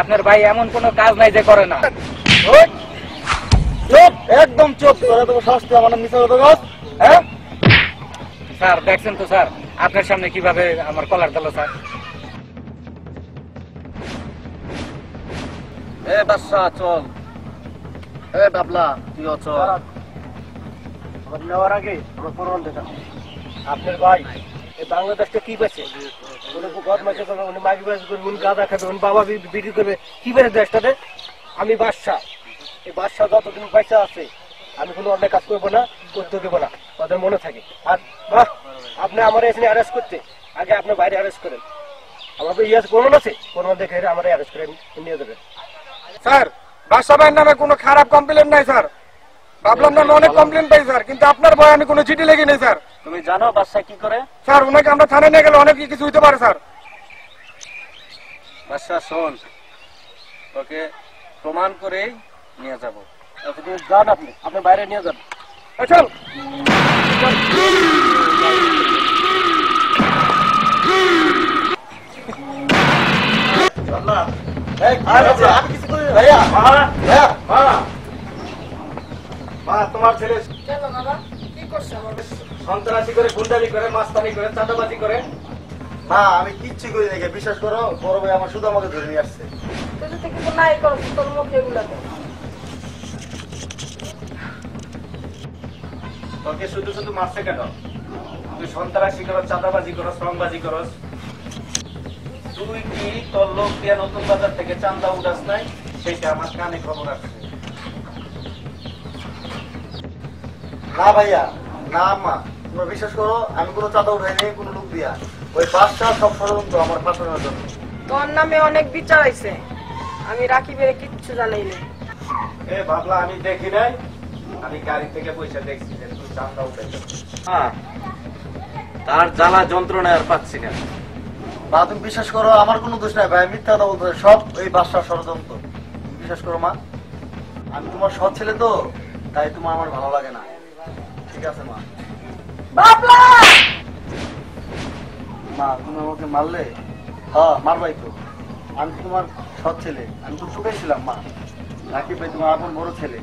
আপনার ভাই এমন কোনো কাজ নাই যে করে না। চুপ, একদম চুপ। তোরা তোমার শাস্তি আমার মিশা হতো গাছ। হ্যাঁ স্যার দেখছেন তো স্যার আপনার সামনে কিভাবে আমার কলার দিল স্যার। এ বাদশা চল। এ বাবলা তুইও চল। আমার নেওয়ার আগে আমার প্রমাণ দেখা। আপনার ভাই এই বাংলাদেশটা কি পেয়েছে? উনি গদ মাছে করবে, উনি মাগি বাজ করবে, উনি গাঁদা খাবে, উনি বাবা বিক্রি করবে। কি পেয়েছে দেশটাতে? আমি বাদশা। এই বাদশা যতদিন পয়সা আছে আমি কোনো অন্য কাজ করবো না, করতে দেবো না, তাদের মনে থাকে। আর বাহ, আপনি আমার এখানে অ্যারেস্ট করতে আগে আপনার বাইরে অ্যারেস্ট করেন। আমার ইয়াস প্রমাণ আছে, প্রমাণ দেখে আমার অ্যারেস্ট করে নিয়ে দেবেন। স্যার বাদশা ভাইয়ের নামে কোনো খারাপ কমপ্লেন নাই স্যার। ভাবলাম নামে অনেক কমপ্লেন পাই স্যার, কিন্তু আপনার ভয় আমি কোনো চিঠি লেগে নেই স্যার। তুমি জানো বাদশা কি করে? স্যার ওনাকে আমরা থানায় নিয়ে গেলে অনেক কিছু হইতে পারে স্যার। বাদশা শোন, ওকে প্রমাণ করেই নিয়ে যাবো। যান আপনি, আপনি বাইরে নিয়ে যান। চল মা তোমার ছেলে কেন বাবা কি করছে আমার সন্ত্রাসী করে, গুন্ডামি করে, মাস্তানি করে, চাঁদাবাজি করে। মা আমি কিচ্ছু করি নাকি, বিশ্বাস করো। বড় ভাই আমার শুধু আমাকে ধরে নিয়ে আসছে। তুই যদি কিছু নাই করো তোর মুখে এগুলা দে। তোকে শুধু শুধু মারছে কেন? তুই সন্ত্রাসী করো, চাঁদাবাজি করো, শ্রমবাজি করস। তুই কি তোর লোক দিয়ে নতুন বাজার থেকে চান্দা উঠাস নাই? সেটা আমার কানে খবর আছে। না ভাইয়া, না মা, তোমরা বিশ্বাস করো আমি কোনো চাঁদা উঠাইনি কোনো লোক দিয়া। ওই বাদশা সব ষড়যন্ত্র আমার ফাঁসানোর জন্য। তোর নামে অনেক বিচার আইছে, আমি রাকিবের কিচ্ছু জানাই না। এ বাবলা আমি দেখি নাই, আমি গাড়ি থেকে পয়সা দেখছি যে তুই চান্দা উঠাইছিস। হ্যাঁ, তার জ্বালা যন্ত্রণা আর পাচ্ছি না। মা তুমি বিশ্বাস করো আমার কোনো দোষ নাই ভাই, মিথ্যা কথা বলতে সব এই বাদশার ষড়যন্ত্র। বিশ্বাস করো মা, আমি তোমার সৎ ছেলে তো, তাই তোমার আমার ভালো লাগে না। ঠিক আছে মা। বাবলা মা তুমি আমাকে মারলে? হ্যাঁ মারবাই তো, আমি তোমার সৎ ছেলে, আমি তো সুখে ছিলাম মা। রাকিব ভাই তোমার আপন বড় ছেলে।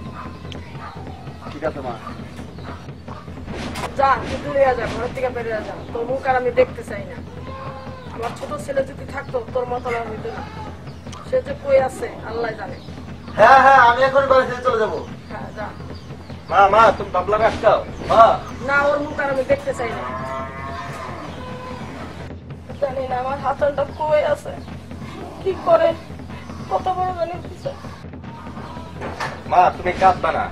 ঠিক আছে মা। যা তুই দূরে যা, ঘরের থেকে বেরিয়ে যা, তোর মুখ আর আমি দেখতে চাই না। আমার ছোট ছেলে যদি থাকতো তোর মতো আর হইতো না। সে যে কই আছে আল্লাহ জানে। হ্যাঁ হ্যাঁ আমি এখন বাড়ি থেকে চলে যাবো। হ্যাঁ যা। মা মা তুমি বাবলা রাখছো? হ্যাঁ না ওর মুখ আর আমি দেখতে চাই না। জানি না আমার হাতলটা কই আছে, কি করে, কত বড় জানি কিছু। মা তুমি কাঁদবা না,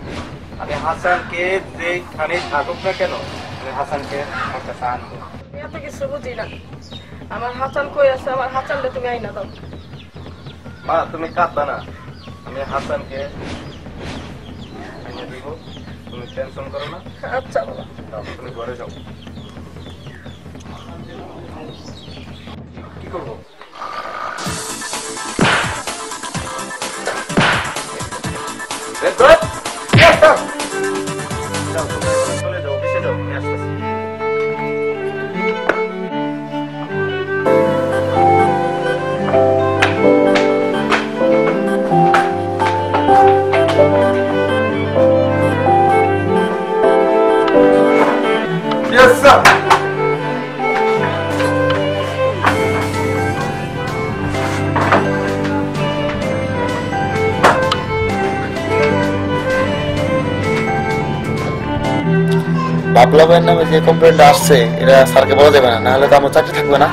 আমি হাসানকে যেখানে থাকুক না কেন আমি হাসানকে একটা চা আনবো। এত কিছু বুঝি না, আমার হাসান কই আছে, আমার হাসানটা তুমি আইনা দাও। মা তুমি কাঁদবা না, আমি হাসানকে আইনা দিব, তুমি টেনশন করো না। আচ্ছা বাবা। যাও, তুমি ঘরে যাও। কি করবো? যাও, তুমি চলে যাও, অফিসে যাও, আমি আসতেছি। Yes, sir. বাবলা ভাইয়ের নামে যে কমপ্লেনটা আসছে এটা স্যারকে বলা যাবে না, নাহলে তো আমার চাকরি থাকবে না।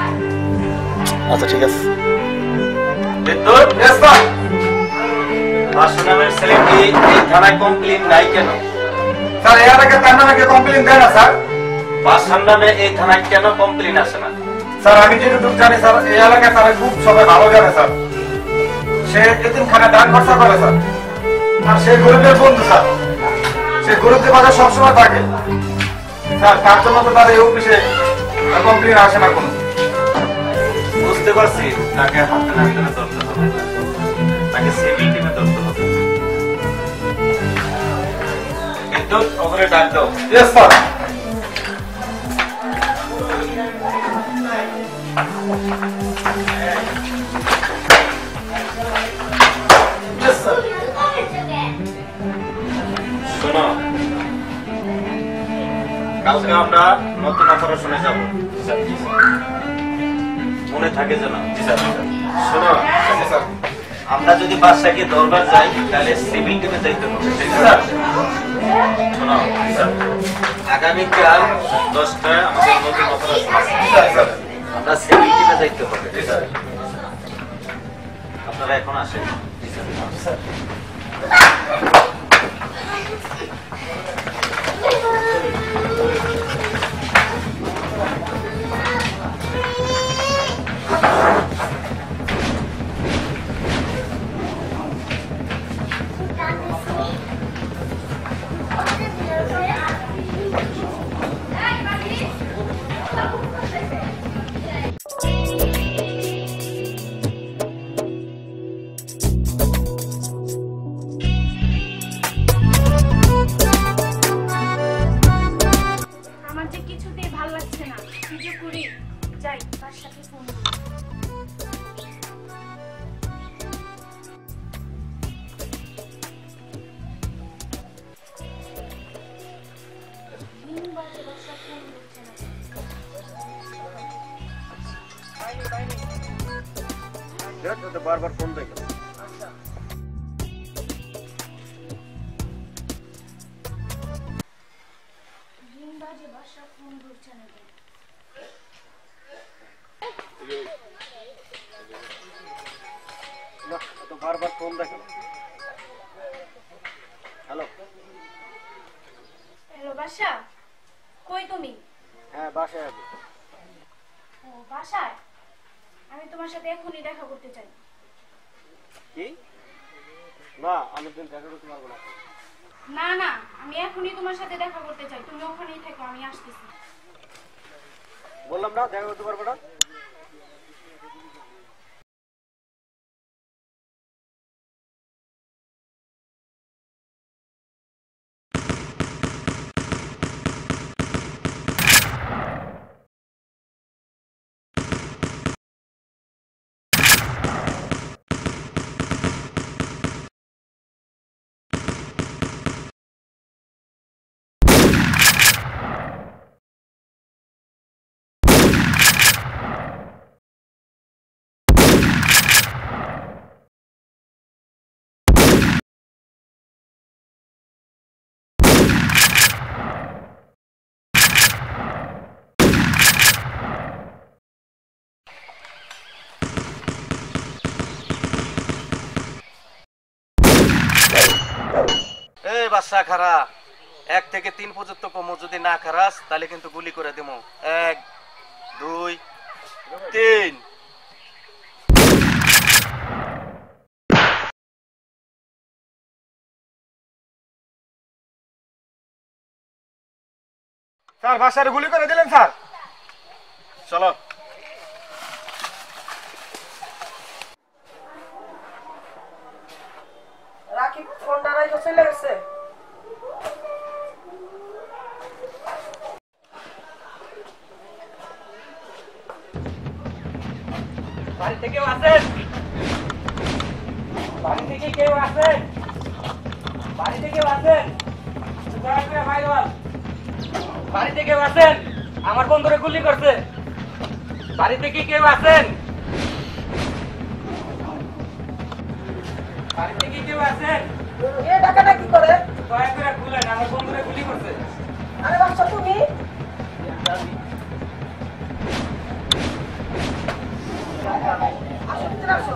আচ্ছা ঠিক আছে। বাদশা নামের ছেলেটি এই থানায় কমপ্লেন নাই কেন? স্যার এর আগে তার নামে কমপ্লেন দেয় না স্যার। বাদশার নামে এই থানায় কেন কমপ্লেন আসে না? স্যার আমি যেটুকু জানি স্যার, এই এলাকায় তারা খুব সবাই ভালো জানে স্যার। সে এতিমখানায় দান খরচা করে স্যার, আর সে গরিবের বন্ধু স্যার। সে গরিবদের মাঝে সবসময় থাকে স্যার, তার জন্য তো তার এই অফিসে কমপ্লেন আসে না কোনো। বুঝতে পারছি, তাকে হাতে নাতে ধরতে হবে, তাকে সিভিল টিমে ধরতে হবে। কিন্তু ওখানে ডাক দাও। Yes sir. শোনো, কালকে আমরা নতুন অপারেশনে যাব, মনে থাকে যেন। শোনো আমরা যদি বাদশাকে দরবার যাই তাহলে সিভিল টিমে যাইতে হবে। শোনো আগামীকাল 10টায় আমাদের নতুন অপারেশন আছে, আমরা সিভিল টিমে যাইতে হবে। আপনারা এখন আসেন। তো বারবার ফোন দেয় কেন? না, তো বারবার ফোন দেয় কেন? হ্যালো। হ্যালো বাসা, কই তুমি? হ্যাঁ, বাসায় আছি। ও বাসায়? আমি তোমার সাথে এখনই দেখা করতে চাই। কি? না, আমি দিন দেখা করতে পারবো না। না না, আমি এখনই তোমার সাথে দেখা করতে চাই। তুমি ওখানেই থাকো, আমি আসতেছি। বললাম না দেখা করতে পারবো না। এই বাচ্চা খারা, 1 থেকে 3 পর্যন্ত কমো, যদি না খারাস তাহলে কিন্তু গুলি করে দেবো। 1 2 3। স্যার বাসারে গুলি করে দিলেন স্যার। চলো। রাকিব ফোনটা রাইখা চলে গেছে। বাড়িতে কেউ আছেন? বাড়িতে কি কেউ আছেন? বাড়িতে কেউ আছেন? বাড়িতে কেউ আছেন? আমার বন্ধুরে গুলি করছে। বাড়িতে কি কেউ আছেন? বাড়িতে কি কেউ আছেন? এ টাকাটা কি করে? দয়া করে খুলেন, আমার বন্ধুরে গুলি করছে। আরে বাচ্চা তুমি? আসো ভিতরে আসো।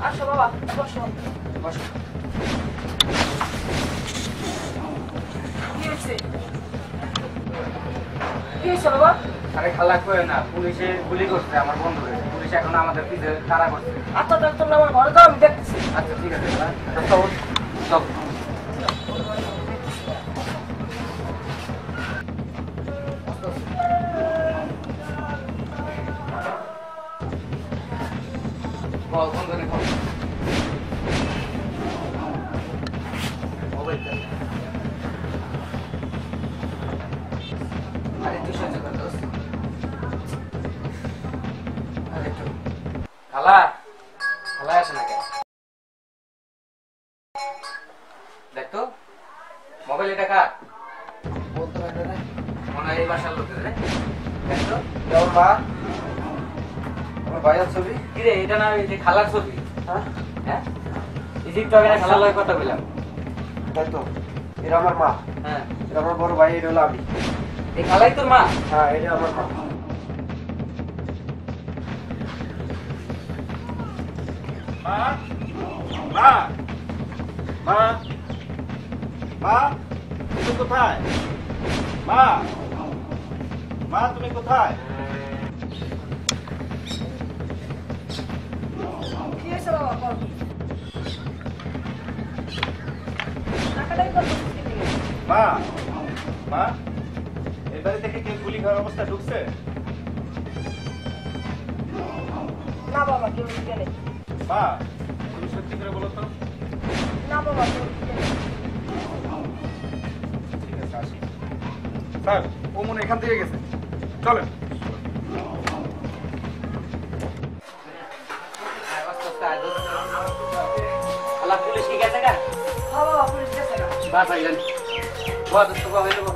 আসো বাবা, বসো। কি হয়েছে? কি হয়েছে বাবা? আরে খালা কই না, পুলিশে গুলি করছে আমার বন্ধুরে। পুলিশ এখন আমাদের পিছে তাড়া করছে। আচ্ছা দেখ, তোমরা আমার ঘরে যাও, আমি দেখতেছি। আচ্ছা ঠিক আছে খালা, চল চল। বল বন্ধুরে বল। আরে তুই সহ্য কর দোস্ত। আরে একটু খালা, খালা আসে না কেন? দেখ তো মোবাইল এটা কার? বলতে পারবে না, মনে হয় এই বাসার লোকের রে। দেখ তো আমার মা, আমার ভাইয়ের ছবি। কিরে, এটা না এই যে খালার ছবি? হ্যাঁ, ইজিপ্ট আগে না খালার লগে কথা বললাম। তাই তো, এটা আমার মা। হ্যাঁ, এটা আমার বড় ভাই, এটা হলো আমি। এই খালাই তোর মা? হ্যাঁ, এটা আমার মা। মা মা মা মা, তুমি কোথায়? মা মা, তুমি কোথায়? কি হয়েছে বাবা? বল। টাকাটাই করবো কি? মা মা, এই বাড়ি থেকে কেউ গুলি খাওয়ার অবস্থা ঢুকছে? না বাবা, কেউ ঢুকে নেই। মা, তুমি সত্যি করে বলো তো। না বাবা, কেউ ঢুকে নেই। ঠিক আছে, আসি। স্যার, ও মনে এখান থেকে গেছে, চলেন। খালা পুলিশ কি গেছে গা? হ্যাঁ বাবা, পুলিশ গেছে না। বাস আইলেন। বাস তো কবে দেবো?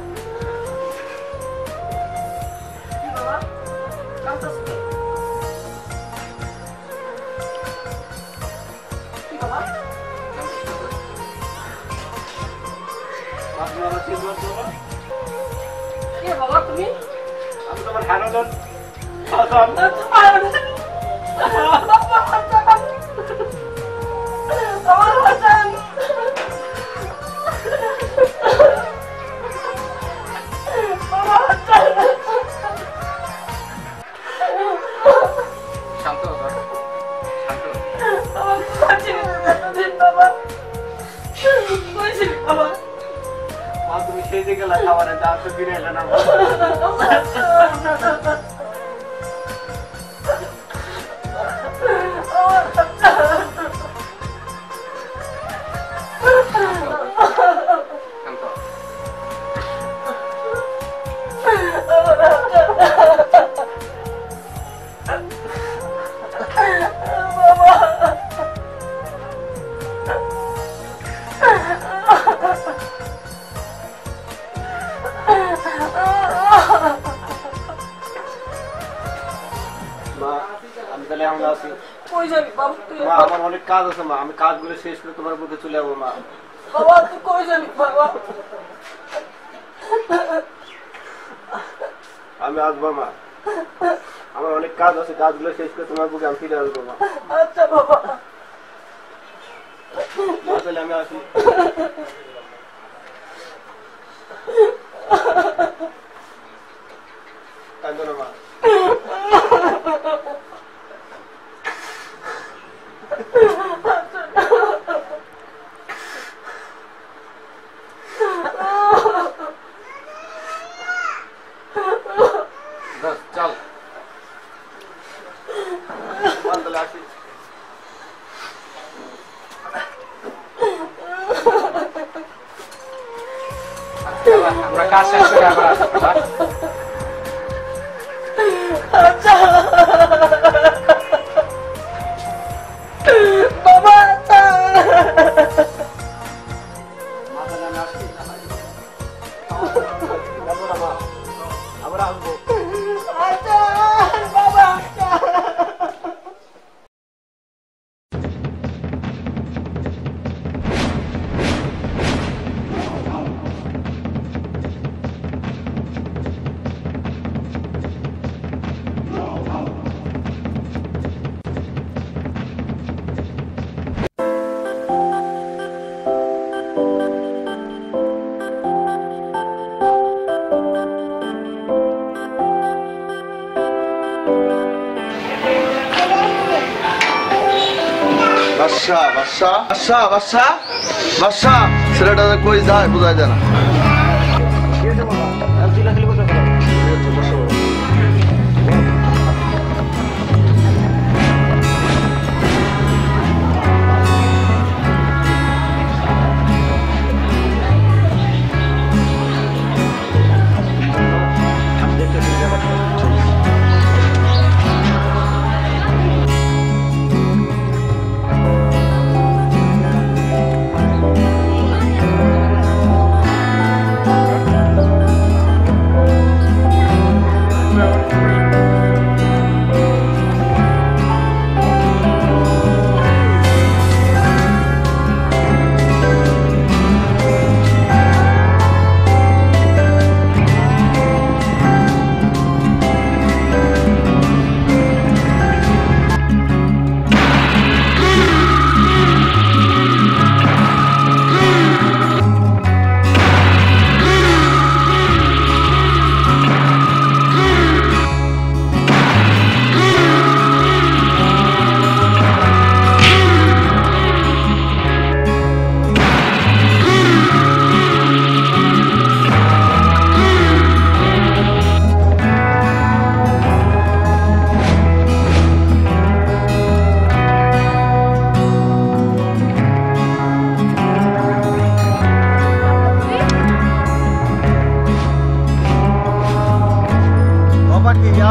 কে বাবা তুমি? আমি তোমার হ্যানোজন শান্ত তুমি সেই দিকে খাবারে যা তো ফিরে এলে না আমার অনেক কাজ আছে মা, আমি কাজগুলো শেষ করে তোমার বুকে চলে যাবো মা। বাবা তুই কই যাবি বাবা? আমি আসবো মা, আমার অনেক কাজ আছে, কাজগুলো শেষ করে তোমার বুকে আমি ফিরে আসবো মা। আচ্ছা বাবা তাহলে আমি আসি। কাঁদো না মা। চল তাহলে আসি। আমরা কাজ শেষ করে আবার আসবো। আচ্ছা বাবা আচ্ছা আমরা আসবো। আচ্ছা বাবা আচ্ছা বাদশা বাদশা বাদশা বাদশা বাদশা ছেলেটা কই যায় বোঝাই যায় না।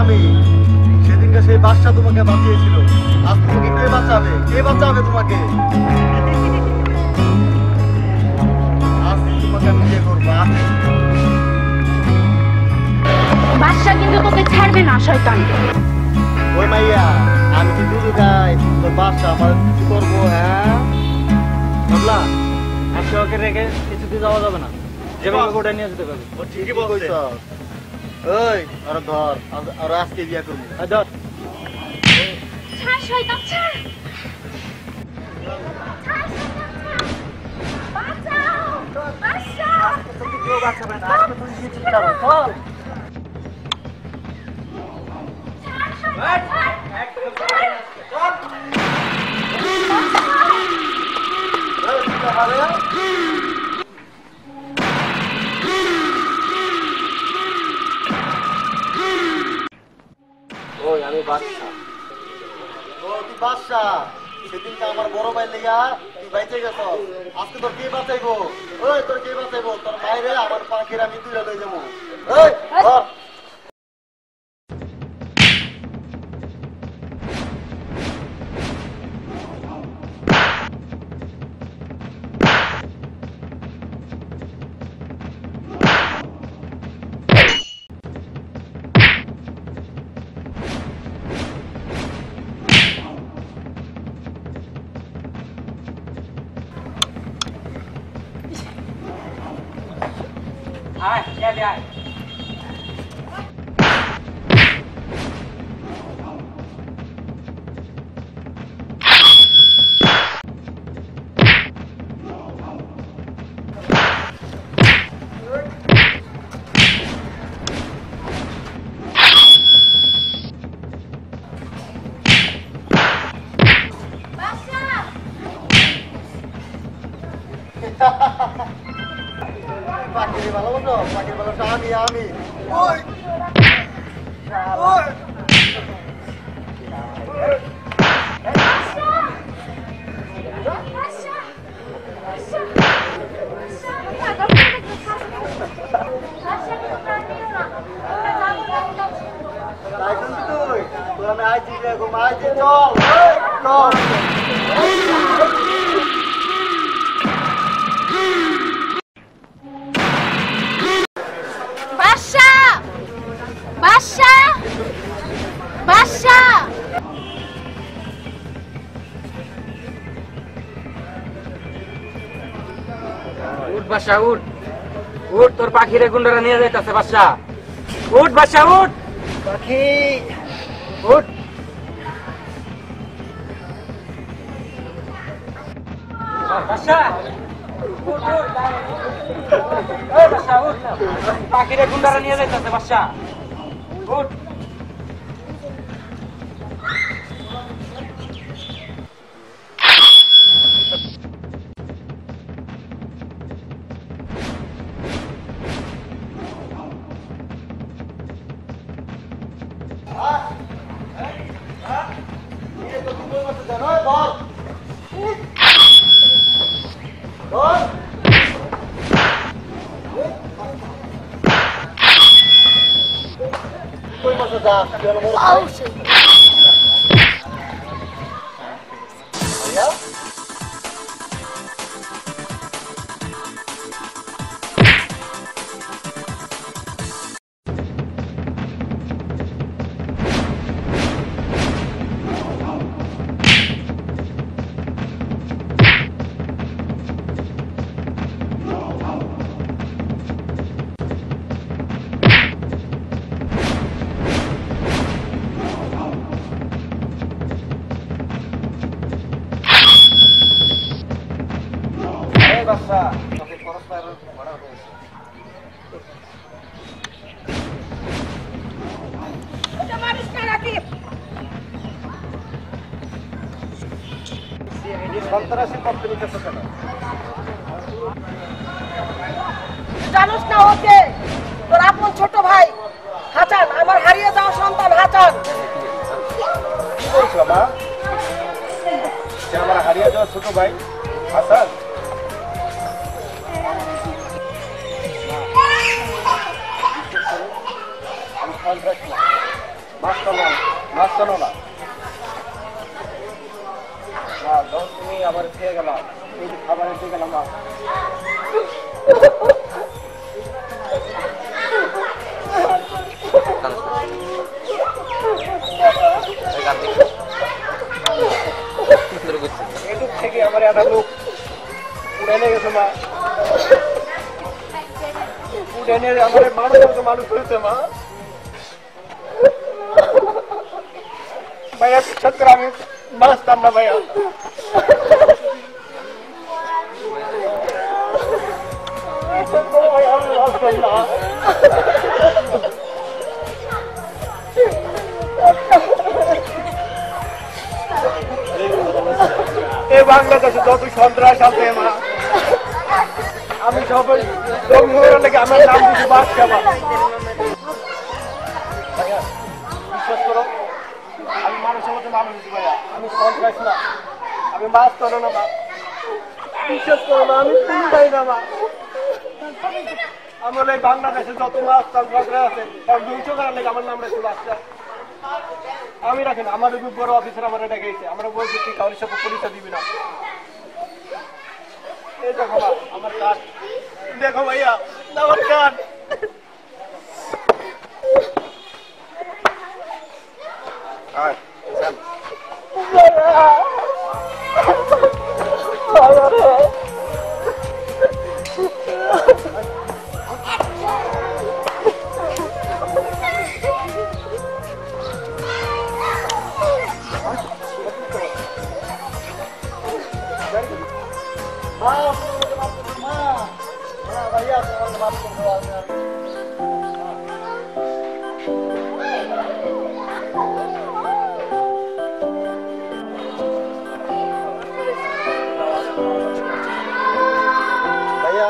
আমি সেদিনকে সেই বাচ্চা তোমাকে বাঁচিয়েছিল, আজ তোমাকে কে বাঁচাবে? কে বাঁচাবে তোমাকে? আজ তোমাকে আমি বিয়ে করবো। বাদশা কিন্তু তোকে ছাড়বে না শয়তান। ওই মাইয়া আমি কি দুধ গাই তোর বাচ্চা আমার কি করবো? হ্যাঁ বাবলা আজকে ওকে রেখে কিছুতে যাওয়া যাবে না। যেভাবে ওটা নিয়ে যেতে পারবে। ও ঠিকই বলছে। ওই আর ধর আর আজকে বিয়া করবি। আর ধর ছাড় শয়তান ছাড়। বাঁচাও বাঁচাও। তুমি কেউ বাঁচাবে না। আজকে তুমি কি চিন্তা করো? ওই আমি বাদশা। ও তুই বাদশা। সেদিনকে আমার বড় ভাই লেগা তুই বাইচে গেছ। আজকে তোর কে বাঁচাইবো? ওই তোর কে বাঁচাইবো? তোর মায়েরে আমার পাখির আমি তুলে লই যাবো। ওই ধর। আয় চল আয় পাখির ভালোবাসো? পাখির ভালোবাসা আমি। ওই ওই তাই শুনছি তুই? তোর আমি আইছি দেখো আইছি চল চল। বাদশা বাদশা বাদশা। উঠ বাদশা উঠ উঠ তোর পাখিরে গুন্ডারা নিয়ে যাইতাছে বাদশা উঠ বাদশা উঠ পাখি উঠ বাদশা উঠ উঠ এই বাদশা উঠ পাখিরে গুন্ডারা নিয়ে যাইতাছে বাদশা উঠ বাদশা তোকে পরস্পর বড় হয়েছে। সন্ত্রাসী পক্ষ নিতেছ কেন? জানোস না ওকে? তোর আপন ছোট ভাই হাসান, আমার হারিয়ে যাওয়া সন্তান হাসান। কি বলছো মা? সে আমার হারিয়ে যাওয়া ছোট ভাই হাসান? আমি সন্ত্রাসী না, মাস্তানো না। যখন তুমি আমার খেয়ে গেলাম, এই যে খাবার এসে গেলাম মা। এটুক থেকে আমার একটা লোক উড়ে গেছে মা। ট্রেনের আমার মানুষ মতো মানুষ হয়েছে মা। ভাইয়া বিশ্বাস করে আমি বাঁচতাম না ভাইয়া। আমি বাঁচতাম না। এই বাংলাদেশে যত সন্ত্রাস আছে মা, আমি সবাই লেগে আমার নাম দিচ্ছি বাদশা। ভাইয়া বিশ্বাস করো, আমি মানুষের মতো মানুষ ভাইয়া, আমি সন্ত্রাস না, আমি মাছ করো না মা। বিশ্বাস করো না, আমি চাই না মা। আমার এই বাংলাদেশে যত মাছ সন্ত্রাস আছে তার 200 টাকা লেগে আমার নাম রাখছি বাদশা। আমি রাখেন, আমার বড় অফিসার আমার ডেকেছে, আমরা বলছি তুই কাউরির সাথে পরিচয় দিবি না। এই দেখো মা আমার কার্ড, দেখো ভাইয়া আমার কার্ড।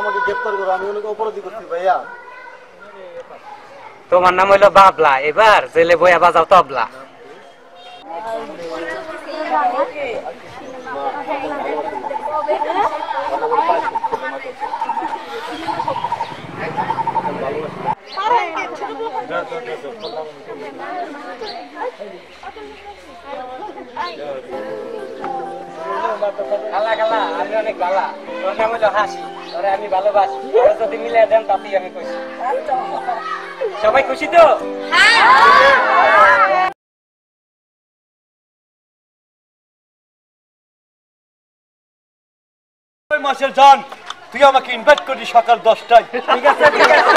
আমাকে গ্রেফতার করো, আমি অনেক অপরাধী করছি ভাইয়া। তোমার নাম হইলো বাবলা, এবার জেলে বইয়া বাজাও তবলা। খালা খালা আমি অনেক ভালা, তোর নাম হইলো হাসি, তোরে আমি ভালোবাসি, তোরে যদি মিলে দেন তাতেই আমি খুশি। সবাই খুশি তো? মাসের জান, তুই আমাকে ইনভাইট করি সকাল 10টায়। ঠিক আছে ঠিক আছে।